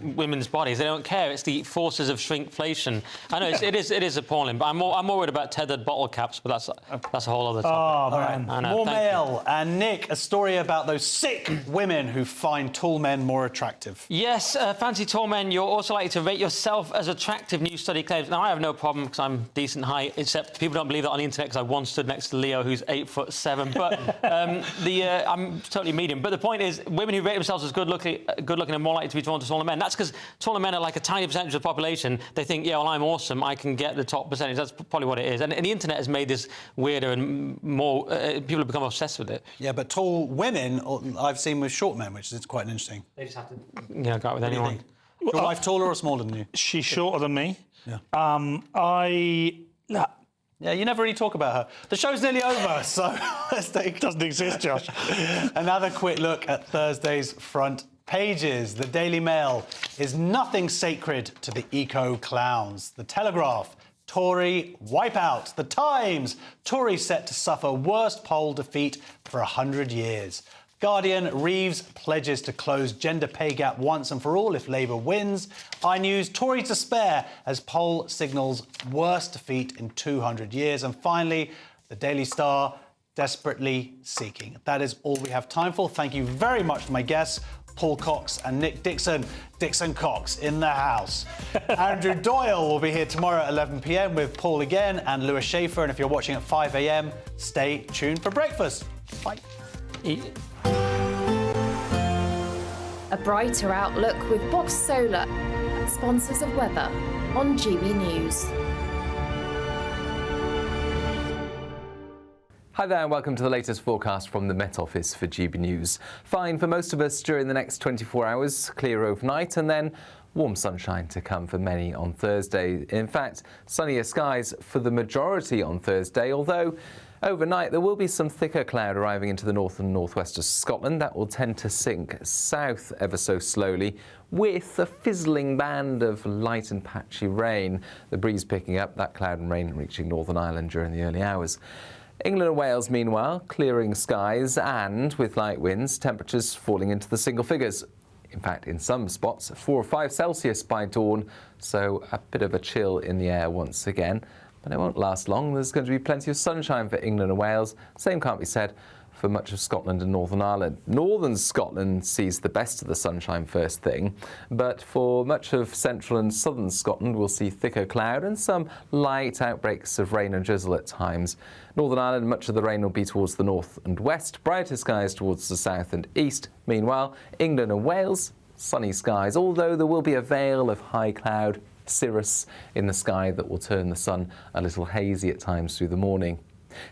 women's bodies. They don't care. It's the forces of shrinkflation. I know it is appalling, but I'm more worried about tethered bottle caps. But that's a whole other topic. Oh man! Right. More mail, and Nick, a story about those sick women who find tall men more attractive. Yes, fancy tall men. You're also likely to rate yourself as attractive. New study claims. Now I have no problem because I'm decent height, except people don't believe that on the internet because I once stood next to Leo, who's 8'7". But I'm totally medium. But the point is, women who rate themselves as good looking and more likely to be drawn to taller men. That's because taller men are like a tiny percentage of the population. They think, yeah, well, I'm awesome. I can get the top percentage. That's probably what it is. And the internet has made this weirder and more. People have become obsessed with it. Yeah, but tall women I've seen with short men, which is quite interesting. They just have to, go out with anyone. Is your wife taller or smaller than you? She's shorter than me. Yeah. Yeah, you never really talk about her. The show's nearly over, so it doesn't exist, Josh. Another quick look at Thursday's front pages. The Daily Mail is nothing sacred to the eco-clowns. The Telegraph, Tory wipeout. The Times, Tory set to suffer worst poll defeat for 100 years. Guardian, Reeves pledges to close gender pay gap once and for all if Labour wins. iNews, Tory to spare as poll signals worst defeat in 200 years. And finally, the Daily Star, desperately seeking. That is all we have time for. Thank you very much to my guests, Paul Cox and Nick Dixon. Dixon Cox in the house. Andrew Doyle will be here tomorrow at 11 p.m. with Paul again and Lewis Schaefer. And if you're watching at 5 a.m, stay tuned for breakfast. Bye. A brighter outlook with Box Solar, sponsors of weather on GB News. Hi there and welcome to the latest forecast from the Met Office for GB News. Fine for most of us during the next 24 hours, clear overnight and then warm sunshine to come for many on Thursday. In fact, sunnier skies for the majority on Thursday, although overnight there will be some thicker cloud arriving into the north and northwest of Scotland that will tend to sink south ever so slowly with a fizzling band of light and patchy rain. The breeze picking up, that cloud and rain reaching Northern Ireland during the early hours. England and Wales, meanwhile, clearing skies and with light winds, temperatures falling into the single figures. In fact, in some spots, 4 or 5 Celsius by dawn, so a bit of a chill in the air once again. But it won't last long. There's going to be plenty of sunshine for England and Wales. Same can't be said for much of Scotland and Northern Ireland. Northern Scotland sees the best of the sunshine first thing, but for much of central and southern Scotland we'll see thicker cloud and some light outbreaks of rain and drizzle at times. Northern Ireland, much of the rain will be towards the north and west, brighter skies towards the south and east. Meanwhile, England and Wales, sunny skies, although there will be a veil of high cloud cirrus in the sky that will turn the sun a little hazy at times through the morning.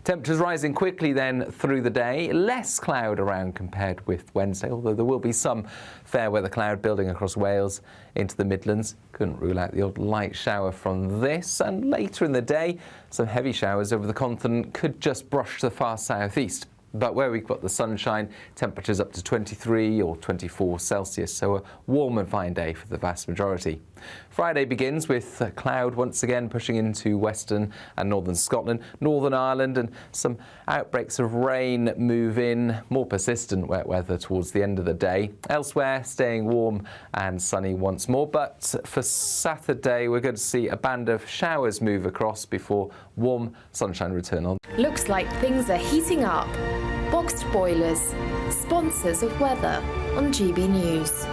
Temperatures rising quickly then through the day. Less cloud around compared with Wednesday, although there will be some fair weather cloud building across Wales into the Midlands. Couldn't rule out the odd light shower from this. And later in the day, some heavy showers over the continent could just brush the far southeast. But where we've got the sunshine, temperatures up to 23 or 24 Celsius, so a warm and fine day for the vast majority. Friday begins with cloud once again pushing into western and northern Scotland, Northern Ireland, and some outbreaks of rain move in, more persistent wet weather towards the end of the day. Elsewhere, staying warm and sunny once more, but for Saturday we're going to see a band of showers move across before warm sunshine return on. Looks like things are heating up. Boxed boilers, sponsors of weather on GB News.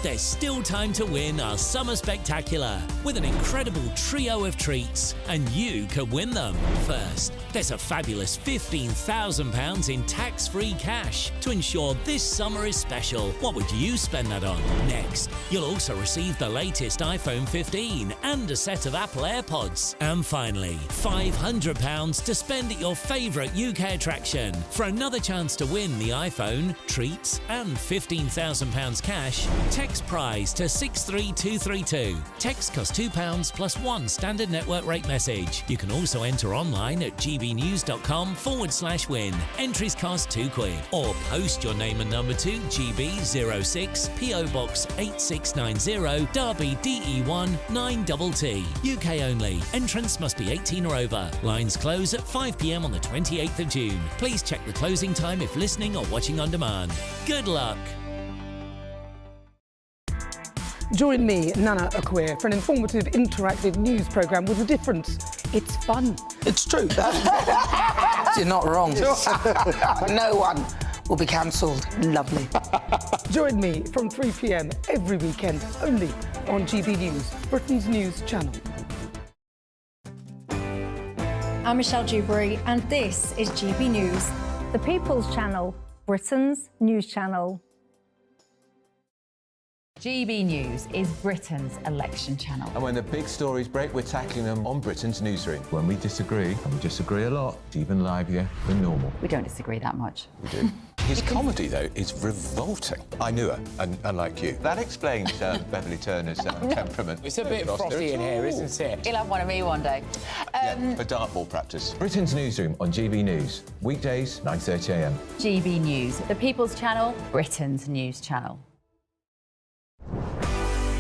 There's still time to win our Summer Spectacular with an incredible trio of treats, and you could win them. First, there's a fabulous £15,000 in tax-free cash to ensure this summer is special. What would you spend that on? Next, you'll also receive the latest iPhone 15 and a set of Apple AirPods. And finally, £500 to spend at your favourite UK attraction. For another chance to win the iPhone, treats and £15,000 cash, text prize to 63232. Text costs £2 plus one standard network rate message. You can also enter online at gbnews.com/win. Entries cost £2, or post your name and number to GB06 PO Box 8690 Derby DE1 9TT. UK only. Entrance must be 18 or over. Lines close at 5 p.m. on the 28th of June. Please check the closing time if listening or watching on demand. Good luck. Join me, Nana Akweer, for an informative, interactive news programme with a difference. It's fun. It's true. You're not wrong. No one will be cancelled. Lovely. Join me from 3 p.m. every weekend, only on GB News, Britain's news channel. I'm Michelle Dewberry, and this is GB News, the People's Channel, Britain's news channel. GB News is Britain's election channel. And when the big stories break, we're tackling them on Britain's newsroom. When we disagree, and we disagree a lot, it's even livelier than normal. We don't disagree that much. We do. His comedy, though, is revolting. I knew her, unlike you. That explains Beverly Turner's temperament. It's a bit frothy in here, isn't it? He'll have one of me one day. For dartball practice. Britain's newsroom on GB News. Weekdays, 9:30 a.m. GB News, the People's Channel, Britain's news channel.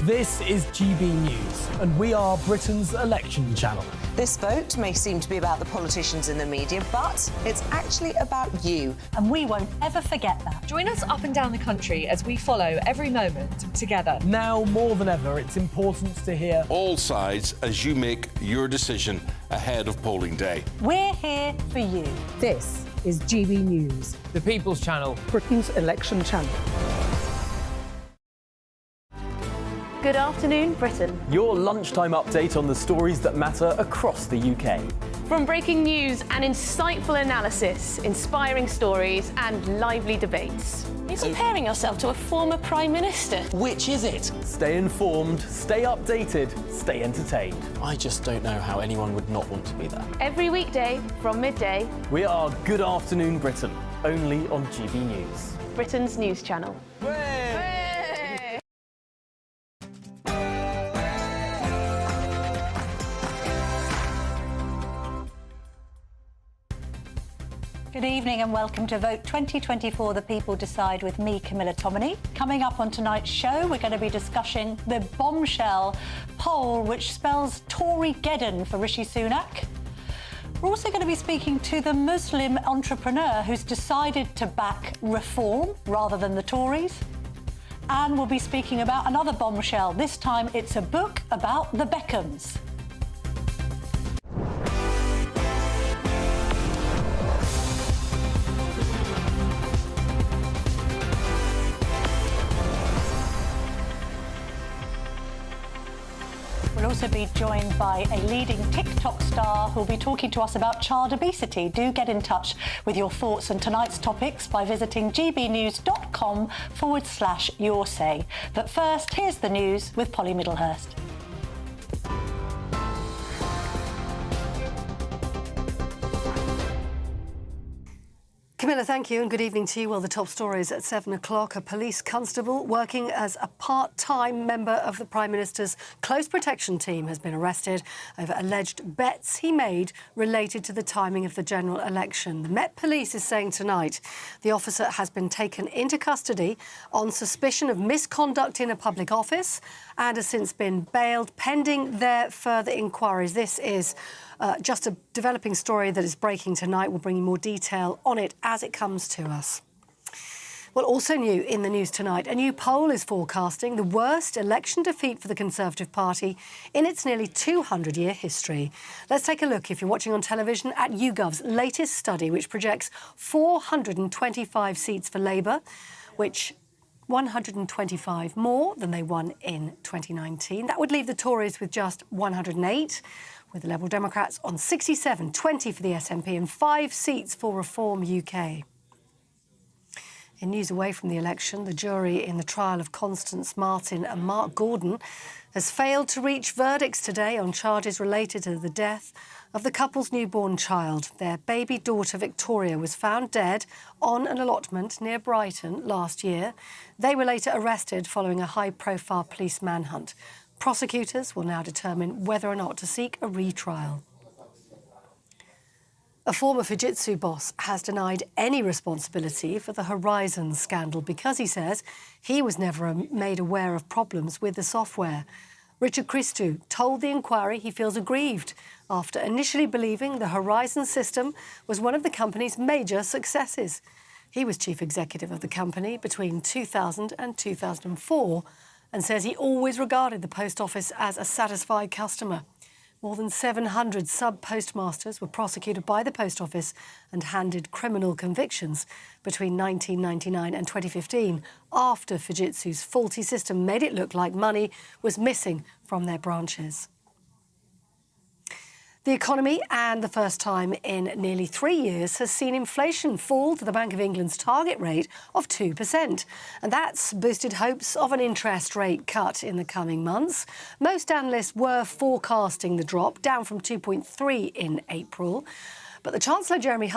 This is GB News, and we are Britain's election channel. This vote may seem to be about the politicians and the media, but it's actually about you. And we won't ever forget that. Join us up and down the country as we follow every moment together. Now more than ever, it's important to hear all sides as you make your decision ahead of polling day. We're here for you. This is GB News, the People's Channel, Britain's election channel. Good afternoon, Britain. your lunchtime update on the stories that matter across the UK. From breaking news and insightful analysis, inspiring stories and lively debates. Are you comparing yourself to a former Prime Minister? Which is it? Stay informed, stay updated, stay entertained. I just don't know how anyone would not want to be there. Every weekday from midday. We are Good Afternoon Britain, only on GB News. Britain's news channel. Good evening and welcome to Vote 2024, The People Decide with me, Camilla Tominey. Coming up on tonight's show, we're going to be discussing the bombshell poll which spells Tory-geddon for Rishi Sunak. We're also going to be speaking to the Muslim entrepreneur who's decided to back reform rather than the Tories. And we'll be speaking about another bombshell. This time it's a book about the Beckhams. We'll also be joined by a leading TikTok star who'll be talking to us about child obesity. Do get in touch with your thoughts on tonight's topics by visiting gbnews.com/your say. But first, here's the news with Polly Middlehurst. Camilla, thank you, and good evening to you. Well, the top stories at 7 o'clock. A police constable working as a part-time member of the Prime Minister's close protection team has been arrested over alleged bets he made related to the timing of the general election. The Met Police is saying tonight the officer has been taken into custody on suspicion of misconduct in a public office and has since been bailed pending their further inquiries. This is just a developing story that is breaking tonight. We'll bring you more detail on it as it comes to us. Well, also new in the news tonight, a new poll is forecasting the worst election defeat for the Conservative Party in its nearly 200-year history. Let's take a look, if you're watching on television, at YouGov's latest study, which projects 425 seats for Labour, which 125 more than they won in 2019. That would leave the Tories with just 108, with the Liberal Democrats on 67, 20 for the SNP and 5 seats for Reform UK. In news away from the election, the jury in the trial of Constance Martin and Mark Gordon has failed to reach verdicts today on charges related to the death of the couple's newborn child. Their baby daughter, Victoria, was found dead on an allotment near Brighton last year. They were later arrested following a high-profile police manhunt. Prosecutors will now determine whether or not to seek a retrial. A former Fujitsu boss has denied any responsibility for the Horizon scandal because he says he was never made aware of problems with the software. Richard Christou told the inquiry he feels aggrieved after initially believing the Horizon system was one of the company's major successes. He was chief executive of the company between 2000 and 2004 and says he always regarded the post office as a satisfied customer. More than 700 sub-postmasters were prosecuted by the post office and handed criminal convictions between 1999 and 2015 after Fujitsu's faulty system made it look like money was missing from their branches. The economy, and the first time in nearly 3 years, has seen inflation fall to the Bank of England's target rate of 2%. And that's boosted hopes of an interest rate cut in the coming months. Most analysts were forecasting the drop, down from 2.3 in April. But the Chancellor, Jeremy